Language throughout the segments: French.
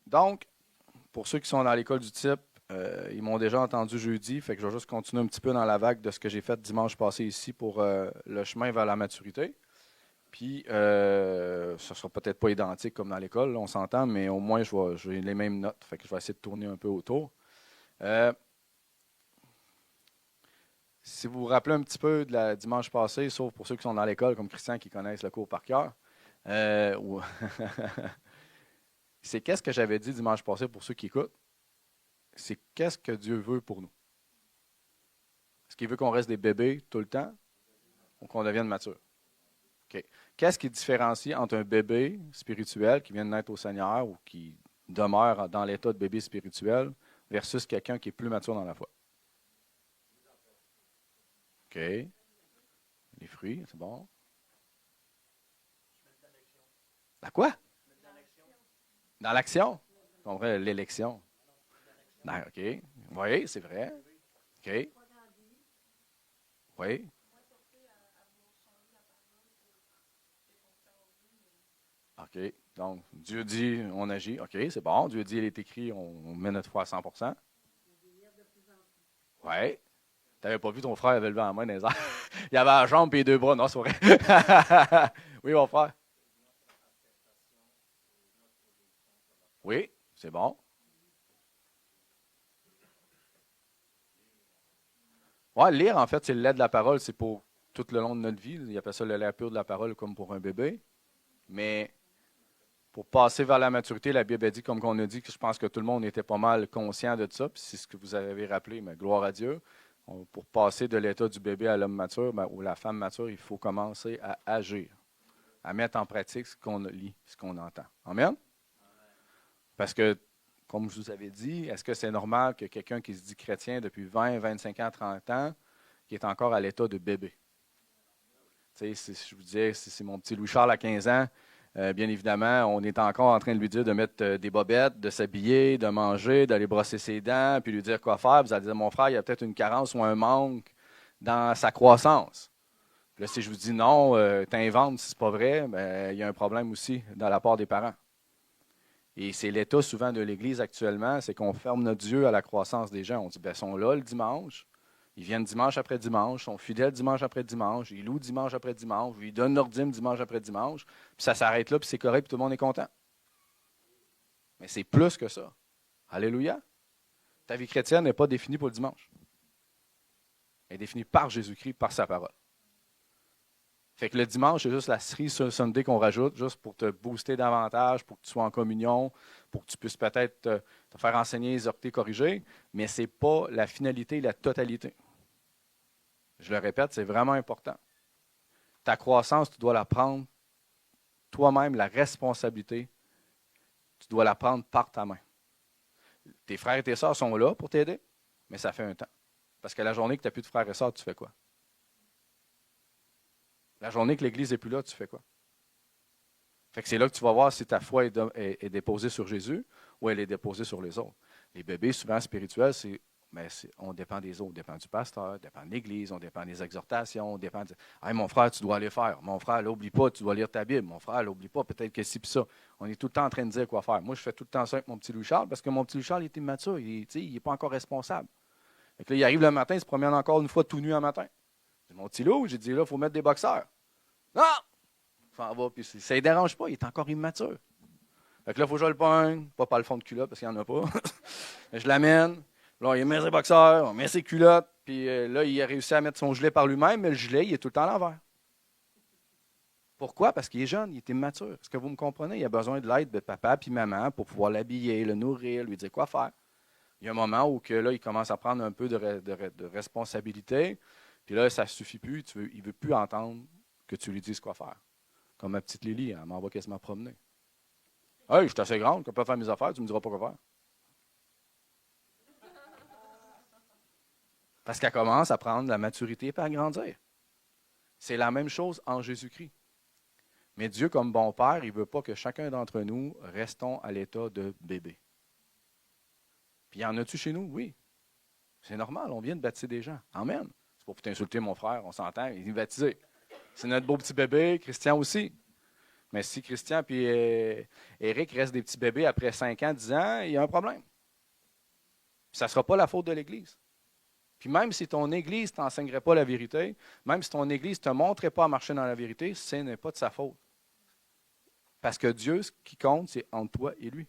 Donc, pour ceux qui sont dans l'école du type, ils m'ont déjà entendu jeudi, fait que je vais juste continuer un petit peu dans la vague de ce que j'ai fait dimanche passé ici pour le chemin vers la maturité. Puis, ça sera peut-être pas identique comme dans l'école, là, on s'entend, mais au moins, j'ai les mêmes notes, fait que je vais essayer de tourner un peu autour. Euh, Si vous vous rappelez un petit peu de la dimanche passé, sauf pour ceux qui sont dans l'école, comme Christian, qui connaissent le cours par cœur, ou- c'est qu'est-ce que j'avais dit dimanche passé pour ceux qui écoutent? C'est qu'est-ce que Dieu veut pour nous? Est-ce qu'il veut qu'on reste des bébés tout le temps ou qu'on devienne mature? OK. Qu'est-ce qui différencie entre un bébé spirituel qui vient de naître au Seigneur ou qui demeure dans l'état de bébé spirituel versus quelqu'un qui est plus mature dans la foi? OK. Les fruits, c'est bon. La quoi? Dans l'action. On vrai, l'élection. OK. Oui, c'est vrai. OK. Oui. OK. Donc, Dieu dit, on agit. OK, c'est bon. Dieu dit, il est écrit, on met notre foi à 100%. Oui. Tu n'avais pas vu ton frère avait levé la main dans les airs. Il avait la jambe et les deux bras. Non, c'est vrai. Oui, mon frère. Oui, c'est bon. Ouais, lire, en fait, c'est le lait de la parole. C'est pour tout le long de notre vie. Il appelle ça le lait pur de la parole comme pour un bébé. Mais pour passer vers la maturité, la Bible a dit, comme on a dit, que je pense que tout le monde était pas mal conscient de ça, puis c'est ce que vous avez rappelé, mais gloire à Dieu. Pour passer de l'état du bébé à l'homme mature, ou la femme mature, il faut commencer à agir, à mettre en pratique ce qu'on lit, ce qu'on entend. Amen? Parce que, comme je vous avais dit, est-ce que c'est normal que quelqu'un qui se dit chrétien depuis 20, 25 ans, 30 ans, qui est encore à l'état de bébé? Tu sais, je vous disais, c'est mon petit Louis-Charles à 15 ans. Bien évidemment, on est encore en train de lui dire de mettre des bobettes, de s'habiller, de manger, d'aller brosser ses dents, puis lui dire quoi faire. Vous allez dire, mon frère, il y a peut-être une carence ou un manque dans sa croissance. Puis là, si je vous dis non, t'inventes si c'est pas vrai, ben, il y a un problème aussi dans la part des parents. Et c'est l'état souvent de l'Église actuellement, c'est qu'on ferme notre Dieu à la croissance des gens. On dit, ben, ils sont là le dimanche, ils viennent dimanche après dimanche, sont fidèles dimanche après dimanche, ils louent dimanche après dimanche, ils donnent leur dîme dimanche après dimanche, puis ça s'arrête là, puis c'est correct, puis tout le monde est content. Mais c'est plus que ça. Alléluia. Ta vie chrétienne n'est pas définie pour le dimanche. Elle est définie par Jésus-Christ, par sa parole. Fait que le dimanche, c'est juste la cerise sur Sunday qu'on rajoute, juste pour te booster davantage, pour que tu sois en communion, pour que tu puisses peut-être te faire enseigner, exhorter, corriger, mais ce n'est pas la finalité et la totalité. Je le répète, c'est vraiment important. Ta croissance, tu dois la prendre toi-même, la responsabilité, tu dois la prendre par ta main. Tes frères et tes sœurs sont là pour t'aider, mais ça fait un temps. Parce que la journée que tu n'as plus de frères et sœurs, tu fais quoi? La journée que l'Église n'est plus là, tu fais quoi? Fait que c'est là que tu vas voir si ta foi est déposée sur Jésus ou elle est déposée sur les autres. Les bébés, souvent spirituels, on dépend des autres. On dépend du pasteur, on dépend de l'Église, on dépend des exhortations, on dépend de hey, mon frère, tu dois aller faire. Mon frère, n'oublie pas, tu dois lire ta Bible. Mon frère, n'oublie pas, peut-être que ci puis ça. On est tout le temps en train de dire quoi faire. Moi, je fais tout le temps ça avec mon petit Louis-Charles parce que mon petit Louis-Charles, il est immature. Il n'est pas encore responsable. Fait que là, il arrive le matin, il se promène encore une fois tout nu un matin. C'est mon petit Lou, j'ai dit là, il faut mettre des boxeurs. Non! S'en va, puis ça ne dérange pas, il est encore immature. Fait que là, il faut que je le pogne, pas le fond de culotte parce qu'il n'y en a pas. Je l'amène, là, il met ses boxeurs, on met ses culottes, puis là, il a réussi à mettre son gilet par lui-même, mais le gilet, il est tout le temps à l'envers. Pourquoi? Parce qu'il est jeune, il est immature. Est-ce que vous me comprenez? Il a besoin de l'aide de papa puis maman pour pouvoir l'habiller, le nourrir, lui dire quoi faire. Il y a un moment où que, là, il commence à prendre un peu de responsabilité, puis là, ça ne suffit plus, il ne veut plus entendre que tu lui dises quoi faire. Comme ma petite Lily, elle m'envoie quasiment promener. Hey, je suis assez grande, je peux faire mes affaires, tu ne me diras pas quoi faire. Parce qu'elle commence à prendre la maturité et à grandir. C'est la même chose en Jésus-Christ. Mais Dieu, comme bon Père, il ne veut pas que chacun d'entre nous restons à l'état de bébé. Puis, y en a-tu chez nous? Oui. C'est normal, on vient de baptiser des gens. Amen. C'est pas pour t'insulter, mon frère, on s'entend, il est baptisé. C'est notre beau petit bébé, Christian aussi. Mais si Christian et Eric restent des petits bébés après 5 ans, 10 ans, il y a un problème. Ça ne sera pas la faute de l'Église. Puis même si ton Église ne t'enseignerait pas la vérité, même si ton Église ne te montrait pas à marcher dans la vérité, ce n'est pas de sa faute. Parce que Dieu, ce qui compte, c'est entre toi et lui.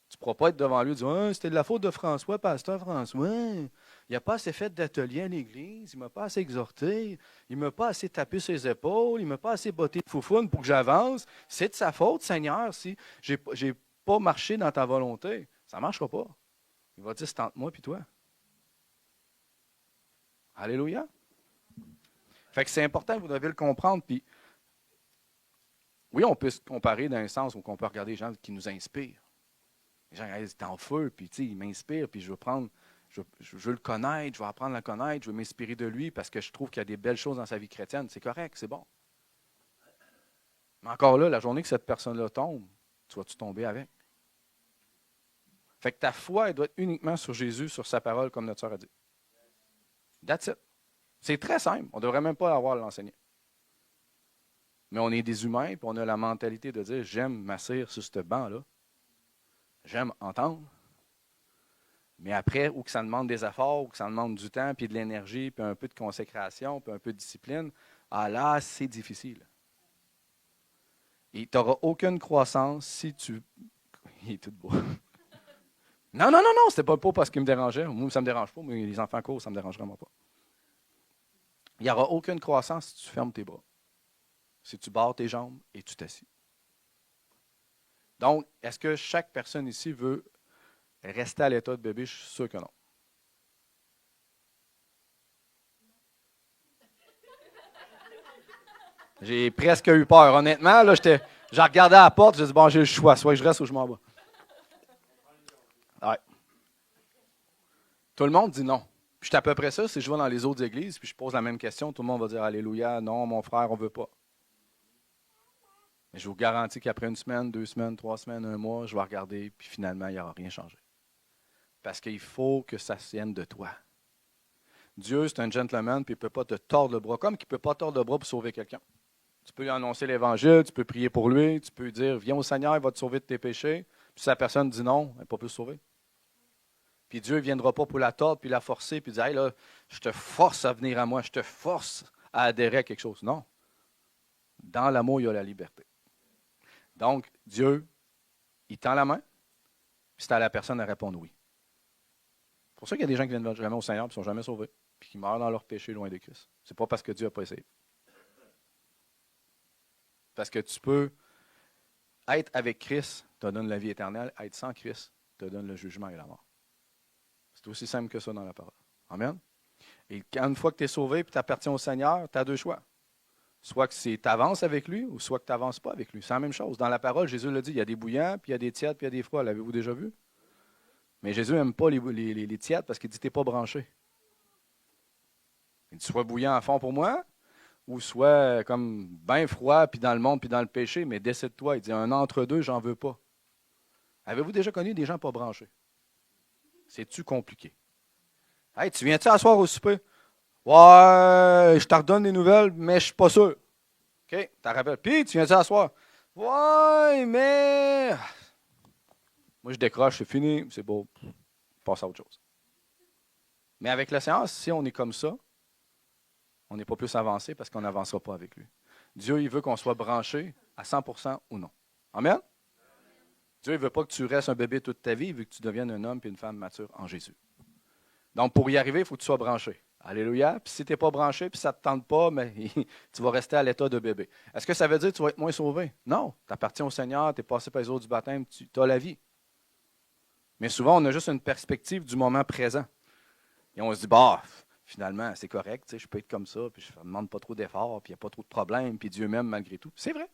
Tu ne pourras pas être devant lui et dire ah, c'était de la faute de François, pasteur François. Il n'a pas assez fait d'atelier à l'Église, il ne m'a pas assez exhorté, il ne m'a pas assez tapé ses épaules, il ne m'a pas assez botté de foufoune pour que j'avance. C'est de sa faute, Seigneur, si je n'ai pas marché dans ta volonté. Ça ne marchera pas. Il va dire c'est entre moi et toi. Alléluia. Fait que c'est important, vous devez le comprendre. Puis, oui, on peut se comparer dans un sens où on peut regarder les gens qui nous inspirent. Les gens, ils sont en feu, puis ils m'inspirent, puis je veux le connaître, je veux apprendre à le connaître, je veux m'inspirer de lui parce que je trouve qu'il y a des belles choses dans sa vie chrétienne. C'est correct, c'est bon. Mais encore là, la journée que cette personne-là tombe, tu vas-tu tomber avec? Fait que ta foi, elle doit être uniquement sur Jésus, sur sa parole, comme notre sœur a dit. That's it. C'est très simple. On ne devrait même pas avoir à l'enseigner. Mais on est des humains, puis on a la mentalité de dire j'aime m'asseoir sur ce banc-là. J'aime entendre. Mais après, ou que ça demande des efforts, ou que ça demande du temps, puis de l'énergie, puis un peu de consécration, puis un peu de discipline, ah là, c'est difficile. Et tu n'auras aucune croissance si tu. Il est tout beau. Non, non, non, non, c'était pas parce qu'il me dérangeait. Moi, ça ne me dérange pas, mais les enfants courent, ça ne me dérange vraiment pas. Il n'y aura aucune croissance si tu fermes tes bras. Si tu barres tes jambes et tu t'assis. Donc, est-ce que chaque personne ici veut rester à l'état de bébé? Je suis sûr que non. J'ai presque eu peur. Honnêtement, là, j'ai regardé à la porte, j'ai dit, bon, j'ai le choix. Soit je reste ou je m'en vais. Ouais. Tout le monde dit non. Puis c'est à peu près ça. Si je vais dans les autres églises, puis je pose la même question, tout le monde va dire Alléluia, non, mon frère, on ne veut pas. Mais je vous garantis qu'après 1 semaine, 2 semaines, 3 semaines, 1 mois, je vais regarder, puis finalement, il n'y aura rien changé. Parce qu'il faut que ça vienne de toi. Dieu, c'est un gentleman, puis il ne peut pas te tordre le bras, comme qu'il ne peut pas tordre le bras pour sauver quelqu'un. Tu peux lui annoncer l'Évangile, tu peux prier pour lui, tu peux lui dire viens au Seigneur, il va te sauver de tes péchés. Puis si la personne dit non, elle n'est pas plus sauvée. Puis Dieu ne viendra pas pour la tordre, puis la forcer, puis dire hey, là, je te force à venir à moi, je te force à adhérer à quelque chose. Non. Dans l'amour, il y a la liberté. Donc, Dieu, il tend la main, puis c'est à la personne de répondre oui. C'est pour ça qu'il y a des gens qui viennent jamais au Seigneur et ne sont jamais sauvés, puis qui meurent dans leur péché loin de Christ. C'est pas parce que Dieu n'a pas essayé. Parce que tu peux être avec Christ, te donne la vie éternelle. Être sans Christ, te donne le jugement et la mort. C'est aussi simple que ça dans la parole. Amen. Et une fois que tu es sauvé et que tu appartiens au Seigneur, tu as 2 choix. Soit que tu avances avec lui, ou soit que tu n'avances pas avec lui. C'est la même chose. Dans la parole, Jésus l'a dit, il y a des bouillants, puis il y a des tièdes, puis il y a des froids. L'avez-vous déjà vu? Mais Jésus n'aime pas les tièdes parce qu'il dit, tu n'es pas branché. Il dit, soit bouillant à fond pour moi, ou soit comme bien froid, puis dans le monde, puis dans le péché, mais décide-toi. Il dit, un entre-deux, j'en veux pas. Avez-vous déjà connu des gens pas branchés? C'est-tu compliqué? Hey, tu viens-tu asseoir au souper? Ouais, je te redonne des nouvelles, mais je suis pas sûr. OK, t'en rappelles. Puis, tu viens-tu asseoir? Ouais, mais. Moi, je décroche, c'est fini, c'est beau. Passe à autre chose. Mais avec la séance, si on est comme ça, on n'est pas plus avancé parce qu'on n'avancera pas avec lui. Dieu, il veut qu'on soit branché à 100% ou non. Amen? Dieu, il ne veut pas que tu restes un bébé toute ta vie, il veut que tu deviennes un homme et une femme mature en Jésus. Donc, pour y arriver, il faut que tu sois branché. Alléluia. Puis si tu n'es pas branché, puis ça ne te tente pas, mais tu vas rester à l'état de bébé. Est-ce que ça veut dire que tu vas être moins sauvé? Non. Tu appartiens au Seigneur, tu es passé par les eaux du baptême, tu as la vie. Mais souvent, on a juste une perspective du moment présent. Et on se dit, bah, finalement, c'est correct, je peux être comme ça, puis je ne demande pas trop d'efforts, puis il n'y a pas trop de problèmes, puis Dieu m'aime malgré tout. C'est vrai.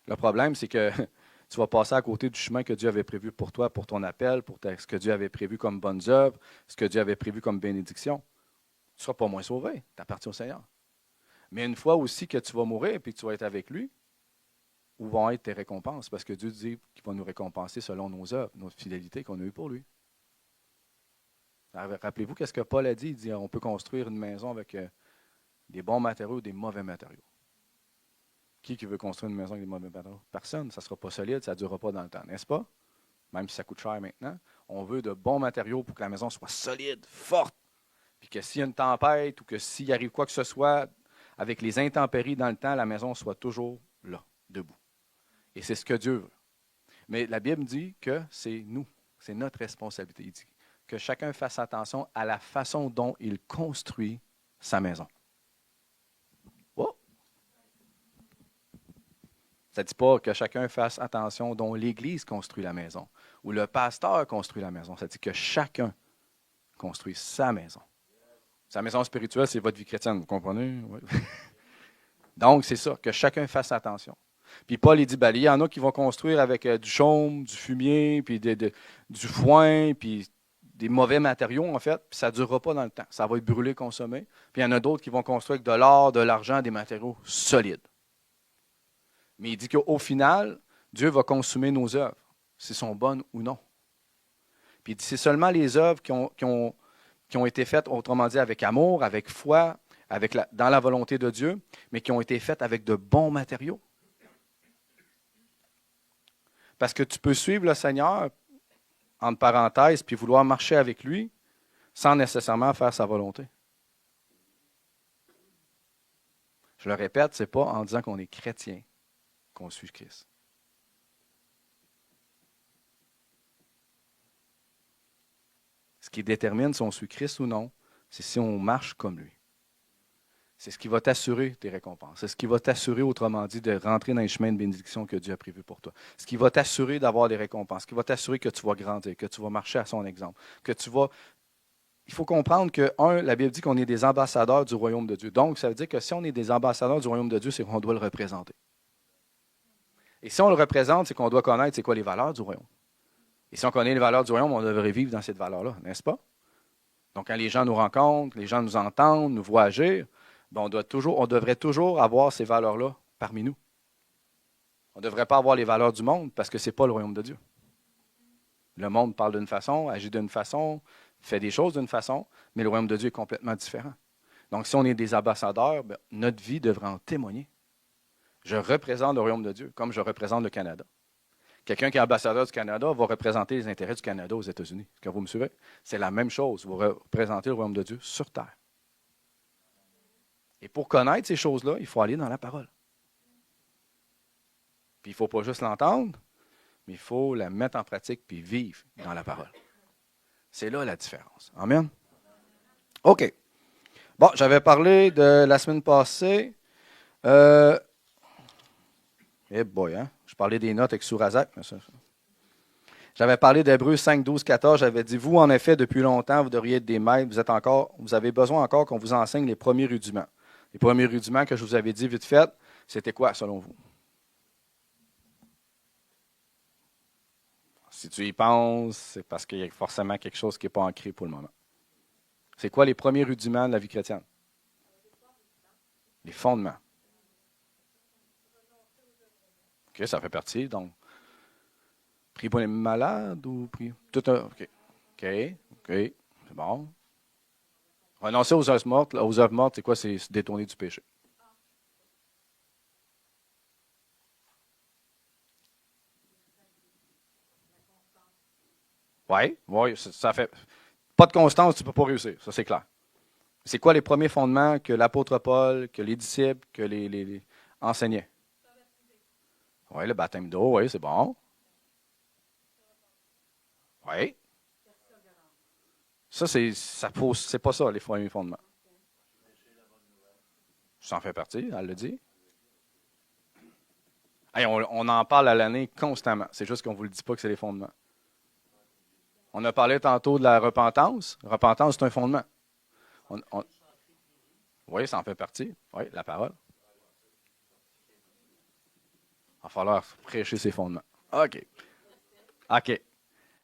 Le problème, c'est que tu vas passer à côté du chemin que Dieu avait prévu pour toi, pour ton appel, pour ce que Dieu avait prévu comme bonnes œuvres, ce que Dieu avait prévu comme bénédiction. Tu ne seras pas moins sauvé. Tu appartiens au Seigneur. Mais une fois aussi que tu vas mourir et que tu vas être avec lui, où vont être tes récompenses? Parce que Dieu dit qu'il va nous récompenser selon nos œuvres, notre fidélité qu'on a eue pour lui. Alors, rappelez-vous qu'est-ce que Paul a dit? Il dit on peut construire une maison avec des bons matériaux ou des mauvais matériaux. Qui veut construire une maison avec des mauvais matériaux? Personne. Ça ne sera pas solide, ça ne durera pas dans le temps, n'est-ce pas? Même si ça coûte cher maintenant. On veut de bons matériaux pour que la maison soit solide, forte. Puis que s'il y a une tempête ou que s'il arrive quoi que ce soit, avec les intempéries dans le temps, la maison soit toujours là, debout. Et c'est ce que Dieu veut. Mais la Bible dit que c'est nous, c'est notre responsabilité. Il dit que chacun fasse attention à la façon dont il construit sa maison. Oh! Ça ne dit pas que chacun fasse attention dont l'Église construit la maison ou le pasteur construit la maison. Ça dit que chacun construit sa maison. Sa maison spirituelle, c'est votre vie chrétienne, vous comprenez? Oui. Donc, c'est ça, que chacun fasse attention. Puis Paul, il dit, ben, il y en a qui vont construire avec du chaume, du fumier, puis du foin, puis des mauvais matériaux, en fait, puis ça ne durera pas dans le temps. Ça va être brûlé, consommé. Puis il y en a d'autres qui vont construire avec de l'or, de l'argent, des matériaux solides. Mais il dit qu'au final, Dieu va consommer nos œuvres, si elles sont bonnes ou non. Puis il dit, c'est seulement les œuvres qui ont été faites, autrement dit, avec amour, avec foi, dans la volonté de Dieu, mais qui ont été faites avec de bons matériaux. Parce que tu peux suivre le Seigneur, entre parenthèses, puis vouloir marcher avec lui, sans nécessairement faire sa volonté. Je le répète, ce n'est pas en disant qu'on est chrétien qu'on suit Christ. Ce qui détermine si on suit Christ ou non, c'est si on marche comme lui. C'est ce qui va t'assurer tes récompenses. C'est ce qui va t'assurer, autrement dit, de rentrer dans les chemins de bénédiction que Dieu a prévus pour toi. Ce qui va t'assurer d'avoir des récompenses. Ce qui va t'assurer que tu vas grandir, que tu vas marcher à son exemple. Il faut comprendre que, la Bible dit qu'on est des ambassadeurs du royaume de Dieu. Donc, ça veut dire que si on est des ambassadeurs du royaume de Dieu, c'est qu'on doit le représenter. Et si on le représente, c'est qu'on doit connaître c'est quoi les valeurs du royaume. Et si on connaît les valeurs du royaume, on devrait vivre dans cette valeur-là, n'est-ce pas? Donc, quand les gens nous rencontrent, les gens nous entendent, nous voient agir, ben on devrait toujours avoir ces valeurs-là parmi nous. On ne devrait pas avoir les valeurs du monde parce que ce n'est pas le royaume de Dieu. Le monde parle d'une façon, agit d'une façon, fait des choses d'une façon, mais le royaume de Dieu est complètement différent. Donc, si on est des ambassadeurs, ben, notre vie devrait en témoigner. Je représente le royaume de Dieu comme je représente le Canada. Quelqu'un qui est ambassadeur du Canada va représenter les intérêts du Canada aux États-Unis. Est-ce que vous me suivez? C'est la même chose. Vous représentez le royaume de Dieu sur terre. Et pour connaître ces choses-là, il faut aller dans la parole. Puis il ne faut pas juste l'entendre, mais il faut la mettre en pratique puis vivre dans la parole. C'est là la différence. Amen? OK. Bon, j'avais parlé de la semaine passée. Hein? Je parlais des notes avec Sourazak. J'avais parlé d'Hébreux 5, 12, 14. J'avais dit, vous, en effet, depuis longtemps, vous devriez être des maîtres. Vous avez besoin encore qu'on vous enseigne les premiers rudiments. Les premiers rudiments que je vous avais dit vite fait, c'était quoi, selon vous? Si tu y penses, c'est parce qu'il y a forcément quelque chose qui n'est pas ancré pour le moment. C'est quoi les premiers rudiments de la vie chrétienne? Les fondements. OK, ça fait partie. Donc, prier pour les malades ou prier? Tout un. OK. OK. C'est bon. Renoncer aux œuvres mortes. Aux œuvres mortes, c'est quoi? C'est se détourner du péché. Oui, ça fait. Pas de constance, tu ne peux pas réussir. Ça, c'est clair. C'est quoi les premiers fondements que l'apôtre Paul, que les disciples, que les enseignaient? Oui, le baptême d'eau, oui, c'est bon. Oui. Ça, c'est pas ça, les premiers fondements. Ça en fait partie, elle le dit. Hey, on en parle à l'année constamment. C'est juste qu'on ne vous le dit pas que c'est les fondements. On a parlé tantôt de la repentance. La repentance, c'est un fondement. Oui, ça en fait partie. Oui, la parole. Il va falloir prêcher ses fondements. OK.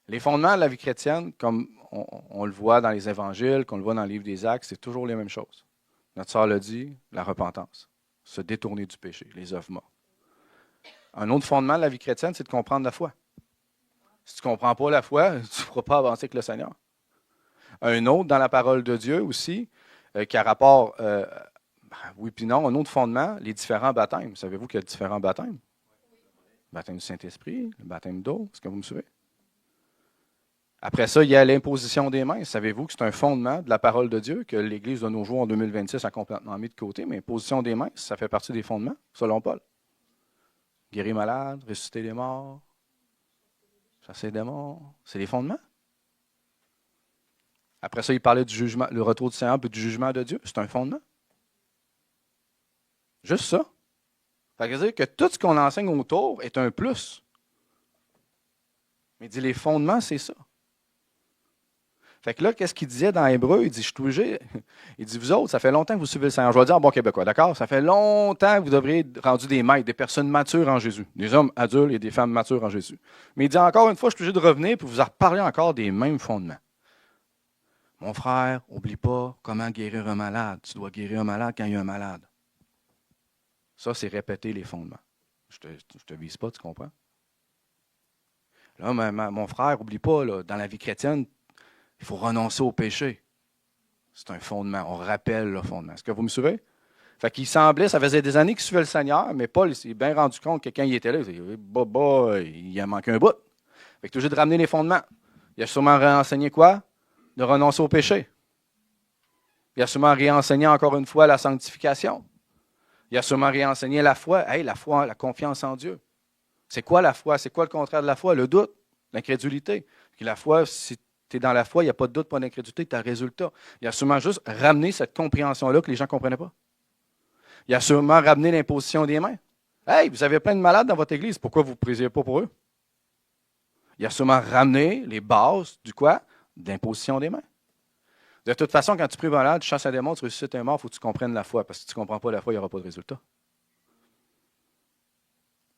Les fondements de la vie chrétienne, comme on le voit dans les évangiles, qu'on le voit dans le livre des Actes, c'est toujours les mêmes choses. Notre sœur l'a dit, la repentance, se détourner du péché, les œuvres mortes. Un autre fondement de la vie chrétienne, c'est de comprendre la foi. Si tu ne comprends pas la foi, tu ne pourras pas avancer avec le Seigneur. Un autre dans la parole de Dieu aussi, qui a rapport Oui, puis non. Un autre fondement, les différents baptêmes. Savez-vous qu'il y a différents baptêmes? Le baptême du Saint-Esprit, le baptême d'eau. Est-ce que vous me suivez? Après ça, il y a l'imposition des mains. Savez-vous que c'est un fondement de la parole de Dieu que l'Église de nos jours en 2026 a complètement mis de côté, mais l'imposition des mains, ça fait partie des fondements, selon Paul. Guérir malade, ressusciter les morts, chasser les démons, c'est les fondements. Après ça, il parlait du jugement, le retour du Seigneur et du jugement de Dieu. C'est un fondement. Juste ça. Ça veut dire que tout ce qu'on enseigne autour est un plus. Mais il dit les fondements, c'est ça. Fait que là, qu'est-ce qu'il disait dans Hébreu? Il dit, je suis obligé. Il dit, vous autres, ça fait longtemps que vous suivez le Seigneur. Je vais le dire en bon québécois, d'accord? Ça fait longtemps que vous devriez être rendus des maîtres, des personnes matures en Jésus. Des hommes adultes et des femmes matures en Jésus. Mais il dit encore une fois, je suis obligé de revenir pour vous reparler encore des mêmes fondements. Mon frère, n'oublie pas comment guérir un malade. Tu dois guérir un malade quand il y a un malade. Ça, c'est répéter les fondements. Je te vise pas, tu comprends? Là, mon frère, n'oublie pas, là, dans la vie chrétienne, il faut renoncer au péché. C'est un fondement. On rappelle le fondement. Est-ce que vous me suivez? Fait qu'il semblait, ça faisait des années qu'il suivait le Seigneur, mais Paul s'est bien rendu compte que quand il était là, il a manqué un bout. Fait que tu es obligé de ramener les fondements. Il a sûrement réenseigné quoi? De renoncer au péché. Il a sûrement réenseigné encore une fois la sanctification. Il a sûrement réenseigné la foi. Hey, la foi, la confiance en Dieu. C'est quoi la foi? C'est quoi le contraire de la foi? Le doute, l'incrédulité. La foi, si tu es dans la foi, il n'y a pas de doute, pas d'incrédulité, tu as un résultat. Il a sûrement juste ramené cette compréhension-là que les gens ne comprenaient pas. Il a sûrement ramené l'imposition des mains. Hey, vous avez plein de malades dans votre église, pourquoi vous ne priez pas pour eux? Il a sûrement ramené les bases du quoi? D'imposition des mains. De toute façon, quand tu pries malade, tu chasses un démon, tu ressuscites un mort, il faut que tu comprennes la foi, parce que si tu ne comprends pas la foi, il n'y aura pas de résultat.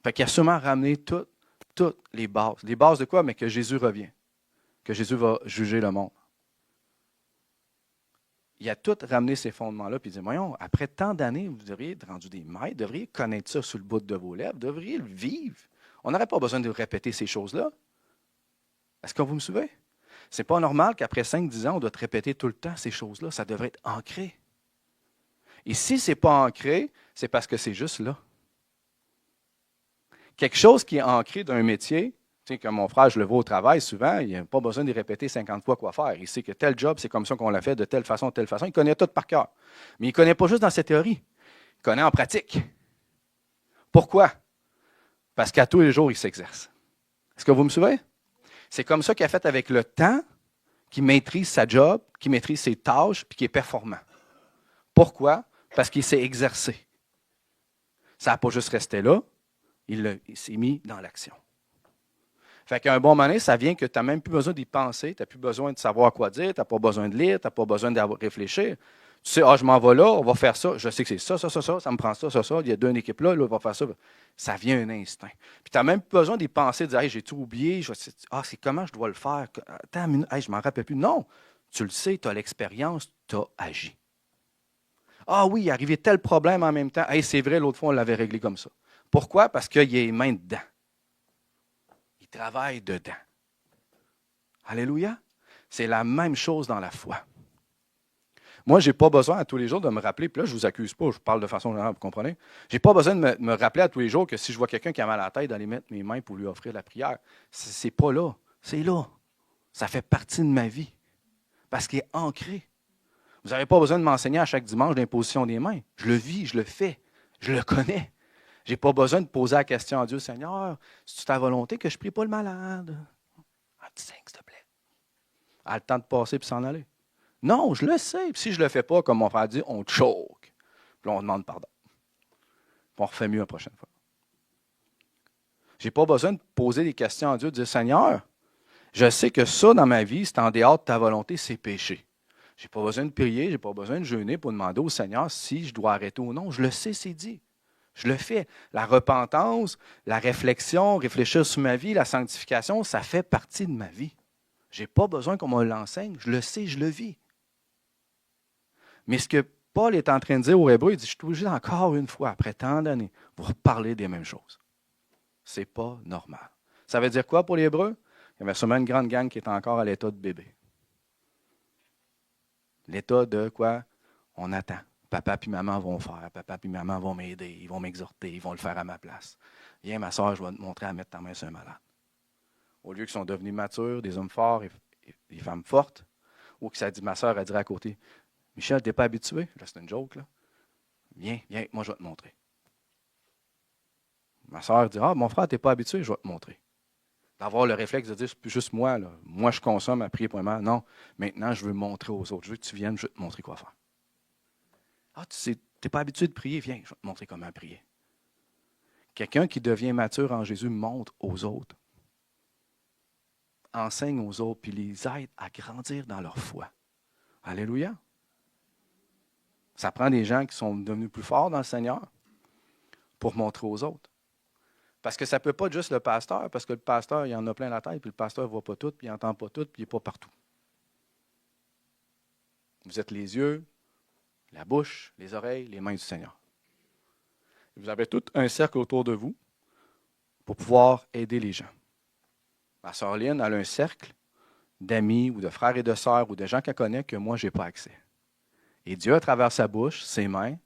Fait qu'il a sûrement ramené toutes les bases. Les bases de quoi? Mais que Jésus revient. Que Jésus va juger le monde. Il a tout ramené ces fondements-là, puis il dit, voyons, après tant d'années, vous devriez être rendu des maîtres, vous devriez connaître ça sur le bout de vos lèvres, vous devriez le vivre. On n'aurait pas besoin de répéter ces choses-là. Est-ce que vous me suivez? Ce n'est pas normal qu'après 5-10 ans, on doit te répéter tout le temps ces choses-là. Ça devrait être ancré. Et si ce n'est pas ancré, c'est parce que c'est juste là. Quelque chose qui est ancré d'un métier, tu sais, comme mon frère, je le vois au travail souvent, il n'a pas besoin de répéter 50 fois quoi faire. Il sait que tel job, c'est comme ça qu'on l'a fait, de telle façon, de telle façon. Il connaît tout par cœur. Mais il ne connaît pas juste dans ses théories. Il connaît en pratique. Pourquoi? Parce qu'à tous les jours, il s'exerce. Est-ce que vous me suivez? C'est comme ça qu'il a fait avec le temps, qu'il maîtrise sa job, qu'il maîtrise ses tâches, puis qu'il est performant. Pourquoi? Parce qu'il s'est exercé. Ça n'a pas juste resté là, il s'est mis dans l'action. Fait qu'à un bon moment donné, ça vient que tu n'as même plus besoin d'y penser, tu n'as plus besoin de savoir quoi dire, tu n'as pas besoin de lire, tu n'as pas besoin de réfléchir. Tu sais, je m'en vais là, on va faire ça, je sais que c'est ça, ça me prend ça, il y a deux équipes là, on va faire ça. Ça vient un instinct. Puis tu n'as même plus besoin d'y penser, de dire, hey, j'ai tout oublié, c'est comment je dois le faire? Attends une minute, hey, je ne m'en rappelle plus. Non, tu le sais, tu as l'expérience, tu as agi. Ah oui, il est arrivé tel problème en même temps. Hey, c'est vrai, l'autre fois, on l'avait réglé comme ça. Pourquoi? Parce qu'il y a les mains dedans. Il travaille dedans. Alléluia. C'est la même chose dans la foi. Moi, je n'ai pas besoin à tous les jours de me rappeler, puis là, je ne vous accuse pas, je parle de façon générale, vous comprenez? Je n'ai pas besoin de me rappeler à tous les jours que si je vois quelqu'un qui a mal à la tête, d'aller mettre mes mains pour lui offrir la prière. C'est pas là. C'est là. Ça fait partie de ma vie. Parce qu'il est ancré. Vous n'avez pas besoin de m'enseigner à chaque dimanche l'imposition des mains. Je le vis, je le fais, je le connais. Je n'ai pas besoin de poser la question à Dieu, Seigneur, c'est ta volonté que je ne prie pas le malade? Un petit 5, s'il te plaît. A le temps de passer et s'en aller. Non, je le sais. Puis si je ne le fais pas, comme mon frère dit, on choke. Puis là, on demande pardon. Puis on refait mieux la prochaine fois. Je n'ai pas besoin de poser des questions à Dieu, de dire, Seigneur, je sais que ça, dans ma vie, c'est en dehors de ta volonté, c'est péché. Je n'ai pas besoin de prier, je n'ai pas besoin de jeûner pour demander au Seigneur si je dois arrêter ou non. Je le sais, c'est dit. Je le fais. La repentance, la réflexion, réfléchir sur ma vie, la sanctification, ça fait partie de ma vie. Je n'ai pas besoin qu'on me l'enseigne. Je le sais, je le vis. Mais ce que Paul est en train de dire aux Hébreux, il dit, je suis obligé encore une fois, après tant d'années, vous reparler des mêmes choses. Ce n'est pas normal. Ça veut dire quoi pour les Hébreux? Il y avait sûrement une grande gang qui est encore à l'état de bébé. L'état de quoi? On attend. Papa et maman vont faire, papa et maman vont m'aider, ils vont m'exhorter, ils vont le faire à ma place. Viens, ma soeur, je vais te montrer à mettre ta main sur un malade. Au lieu qu'ils sont devenus matures, des hommes forts et des femmes fortes, ou que ça dit, ma soeur, elle dirait à côté, Michel, tu n'es pas habitué? Là, c'est une joke, là. Viens, moi, je vais te montrer. Ma soeur dit, mon frère, tu n'es pas habitué, je vais te montrer. D'avoir le réflexe de dire, c'est plus juste moi, là. Moi, je consomme à prier pour moi. Non, maintenant, je veux montrer aux autres. Je veux que tu viennes, je vais te montrer quoi faire. Tu n'es pas habitué de prier, viens, je vais te montrer comment prier. Quelqu'un qui devient mature en Jésus montre aux autres, enseigne aux autres, puis les aide à grandir dans leur foi. Alléluia. Ça prend des gens qui sont devenus plus forts dans le Seigneur pour montrer aux autres. Parce que ça ne peut pas être juste le pasteur, parce que le pasteur, il en a plein la tête, puis le pasteur ne voit pas tout, puis il n'entend pas tout, puis il n'est pas partout. Vous êtes les yeux, la bouche, les oreilles, les mains du Seigneur. Vous avez tout un cercle autour de vous pour pouvoir aider les gens. Ma sœur Lynn, elle a un cercle d'amis ou de frères et de sœurs ou de gens qu'elle connaît que moi, je n'ai pas accès. Et Dieu, à travers sa bouche, ses mains,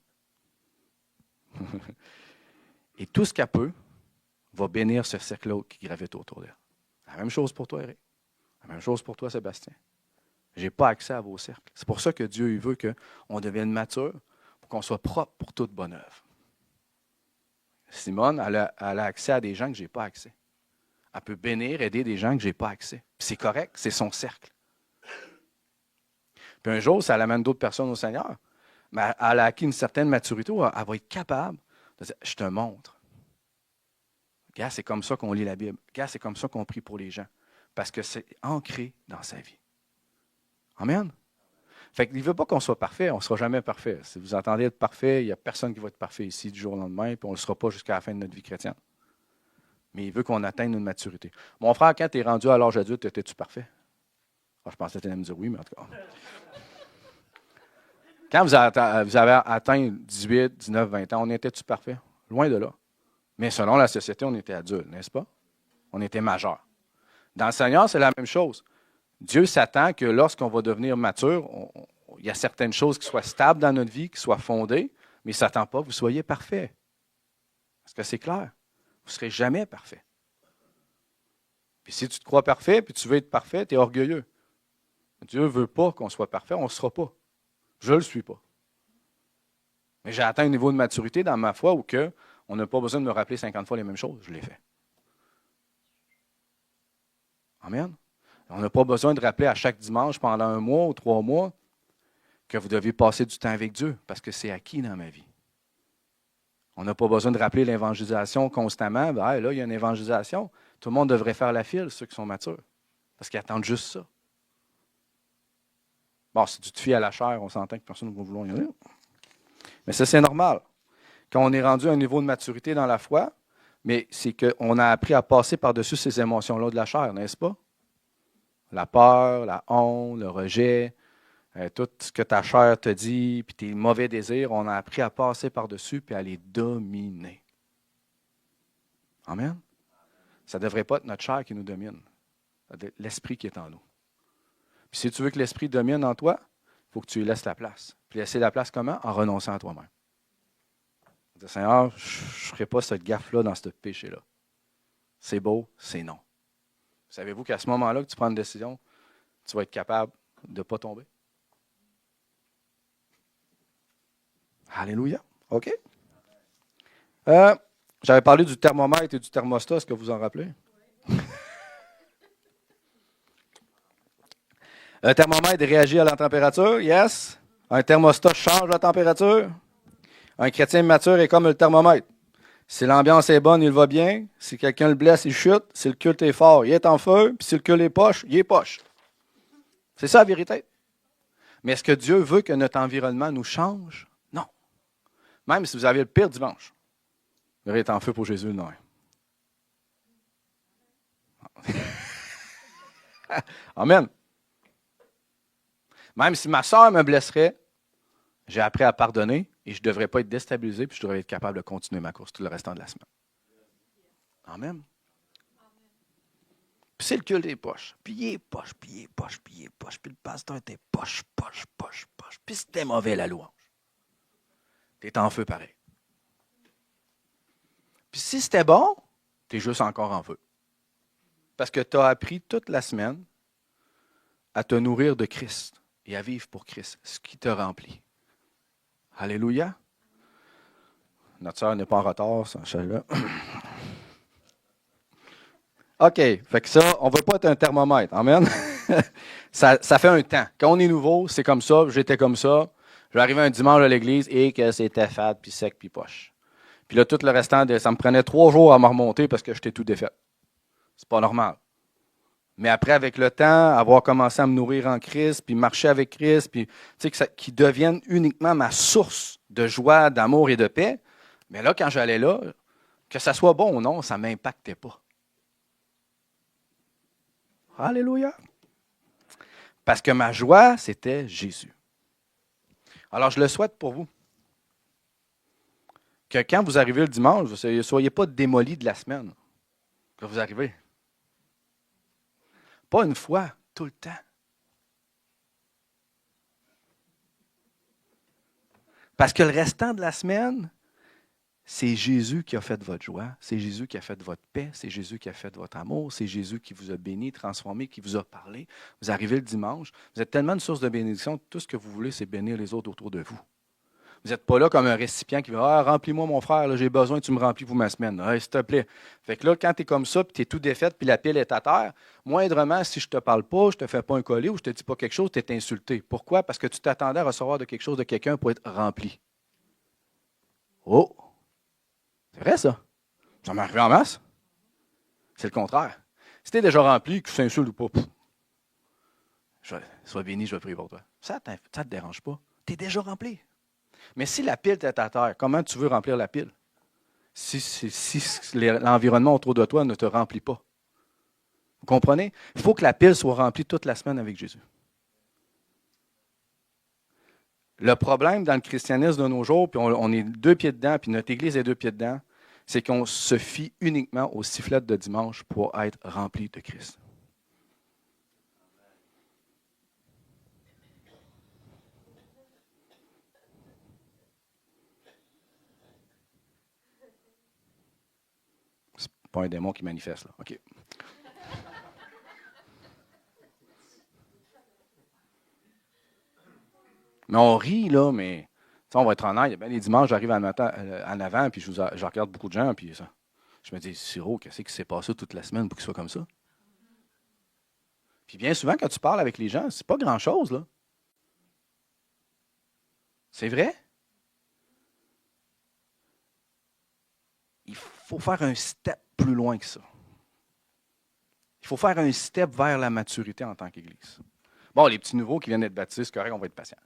et tout ce qu'elle peut, va bénir ce cercle-là qui gravite autour d'elle. La même chose pour toi, Eric. La même chose pour toi, Sébastien. Je n'ai pas accès à vos cercles. C'est pour ça que Dieu il veut qu'on devienne mature pour qu'on soit propre pour toute bonne œuvre. Simone, elle a accès à des gens que je n'ai pas accès. Elle peut bénir, aider des gens que je n'ai pas accès. Puis c'est correct, c'est son cercle. Puis un jour, ça l'amène d'autres personnes au Seigneur. Mais elle a acquis une certaine maturité où elle va être capable de dire, je te montre. Regarde, c'est comme ça qu'on lit la Bible. Regarde, c'est comme ça qu'on prie pour les gens. Parce que c'est ancré dans sa vie. Amen. Fait qu'il ne veut pas qu'on soit parfait. On ne sera jamais parfait. Si vous entendez être parfait, il n'y a personne qui va être parfait ici du jour au lendemain, puis on ne le sera pas jusqu'à la fin de notre vie chrétienne. Mais il veut qu'on atteigne une maturité. Mon frère, quand tu es rendu à l'âge adulte, étais-tu parfait? Je pensais que tu allais me dire oui, mais en tout cas. Quand vous avez atteint 18, 19, 20 ans, on était-tu parfait? Loin de là. Mais selon la société, on était adulte, n'est-ce pas? On était majeur. Dans le Seigneur, c'est la même chose. Dieu s'attend que lorsqu'on va devenir mature, il y a certaines choses qui soient stables dans notre vie, qui soient fondées, mais il ne s'attend pas que vous soyez parfait. Est-ce que c'est clair? Vous ne serez jamais parfait. Puis si tu te crois parfait, puis tu veux être parfait, tu es orgueilleux. Dieu ne veut pas qu'on soit parfait, on ne le sera pas. Je ne le suis pas. Mais j'ai atteint un niveau de maturité dans ma foi où on n'a pas besoin de me rappeler 50 fois les mêmes choses. Je l'ai fait. Amen. On n'a pas besoin de rappeler à chaque dimanche pendant 1 mois ou 3 mois que vous devez passer du temps avec Dieu parce que c'est acquis dans ma vie. On n'a pas besoin de rappeler l'évangélisation constamment. Là, il y a une évangélisation. Tout le monde devrait faire la file, ceux qui sont matures, parce qu'ils attendent juste ça. Bon, si tu te fies à la chair, on s'entend que personne ne va vouloir y aller. Mais ça, c'est normal. Quand on est rendu à un niveau de maturité dans la foi, mais c'est qu'on a appris à passer par-dessus ces émotions-là de la chair, n'est-ce pas? La peur, la honte, le rejet, tout ce que ta chair te dit, puis tes mauvais désirs, on a appris à passer par-dessus puis à les dominer. Amen? Ça ne devrait pas être notre chair qui nous domine, l'esprit qui est en nous. Puis si tu veux que l'esprit domine en toi, il faut que tu lui laisses la place. Puis laisser la place comment? En renonçant à toi-même. Dire, Seigneur, je ne ferai pas cette gaffe-là dans ce péché-là. C'est beau, c'est non. Savez-vous qu'à ce moment-là que tu prends une décision, tu vas être capable de ne pas tomber? Alléluia. OK? J'avais parlé du thermomètre et du thermostat. Est-ce que vous en rappelez? Un thermomètre réagit à la température, yes. Un thermostat change la température. Un chrétien mature est comme le thermomètre. Si l'ambiance est bonne, il va bien. Si quelqu'un le blesse, il chute. Si le culte est fort, il est en feu. Puis si le culte est poche, il est poche. C'est ça la vérité. Mais est-ce que Dieu veut que notre environnement nous change? Non. Même si vous avez le pire dimanche, vous allez être en feu pour Jésus, non. Amen. Même si ma soeur me blesserait, j'ai appris à pardonner et je ne devrais pas être déstabilisé puis je devrais être capable de continuer ma course tout le restant de la semaine. Amen. Puis c'est le culte des poches. Puis il est poche, puis il est poche, puis il est poche. Puis le pasteur était poche. Puis c'était mauvais la louange. Tu es en feu pareil. Puis si c'était bon, tu es juste encore en feu. Parce que tu as appris toute la semaine à te nourrir de Christ et à vivre pour Christ, ce qui te remplit. Alléluia. Notre sœur n'est pas en retard, ça, là. OK, fait que ça, on ne veut pas être un thermomètre. Amen. ça fait un temps. Quand on est nouveau, c'est comme ça, j'étais comme ça. Je vais arriver un dimanche à l'église et que c'était fade, puis sec, puis poche. Puis là, tout le restant, ça me prenait 3 jours à me remonter parce que j'étais tout défait. C'est pas normal. Mais après, avec le temps, avoir commencé à me nourrir en Christ, puis marcher avec Christ, puis qu'il devienne uniquement ma source de joie, d'amour et de paix, mais là, quand j'allais là, que ça soit bon ou non, ça ne m'impactait pas. Alléluia. Parce que ma joie, c'était Jésus. Alors, je le souhaite pour vous. Que quand vous arrivez le dimanche, vous ne soyez pas démolis de la semaine. Que vous arrivez. Pas une fois, tout le temps. Parce que le restant de la semaine, c'est Jésus qui a fait de votre joie, c'est Jésus qui a fait de votre paix, c'est Jésus qui a fait de votre amour, c'est Jésus qui vous a béni, transformé, qui vous a parlé. Vous arrivez le dimanche, vous êtes tellement une source de bénédiction, tout ce que vous voulez, c'est bénir les autres autour de vous. Vous n'êtes pas là comme un récipient qui va « Ah, remplis-moi mon frère, là, j'ai besoin que tu me remplis pour ma semaine. Hey, s'il te plaît. » Fait que là, quand tu es comme ça, puis tu es tout défaite, puis la pile est à terre, moindrement, si je ne te parle pas, je ne te fais pas un collier ou je ne te dis pas quelque chose, tu es insulté. Pourquoi? Parce que tu t'attendais à recevoir de quelque chose de quelqu'un pour être rempli. Oh! C'est vrai, ça. Ça m'est arrivé en masse. C'est le contraire. Si tu es déjà rempli, que tu t'insultes ou pas, sois béni, je vais prier pour toi. Ça ne te dérange pas. Tu es déjà rempli. Mais si la pile est à terre, comment tu veux remplir la pile? Si l'environnement autour de toi ne te remplit pas. Vous comprenez? Il faut que la pile soit remplie toute la semaine avec Jésus. Le problème dans le christianisme de nos jours, puis on est 2 pieds dedans, puis notre Église est 2 pieds dedans, c'est qu'on se fie uniquement aux sifflettes de dimanche pour être rempli de Christ. C'est pas un démon qui manifeste, là. OK. Mais on rit, là, mais on va être honnête. Il y a bien des dimanches, j'arrive en avant, puis je regarde beaucoup de gens, puis ça. Je me dis, Siro, qu'est-ce qui s'est passé toute la semaine pour qu'il soit comme ça? Puis bien souvent, quand tu parles avec les gens, c'est pas grand-chose, là. C'est vrai? Il faut faire un step plus loin que ça. Il faut faire un step vers la maturité en tant qu'Église. Bon, les petits nouveaux qui viennent d'être baptisés, c'est correct, on va être patient.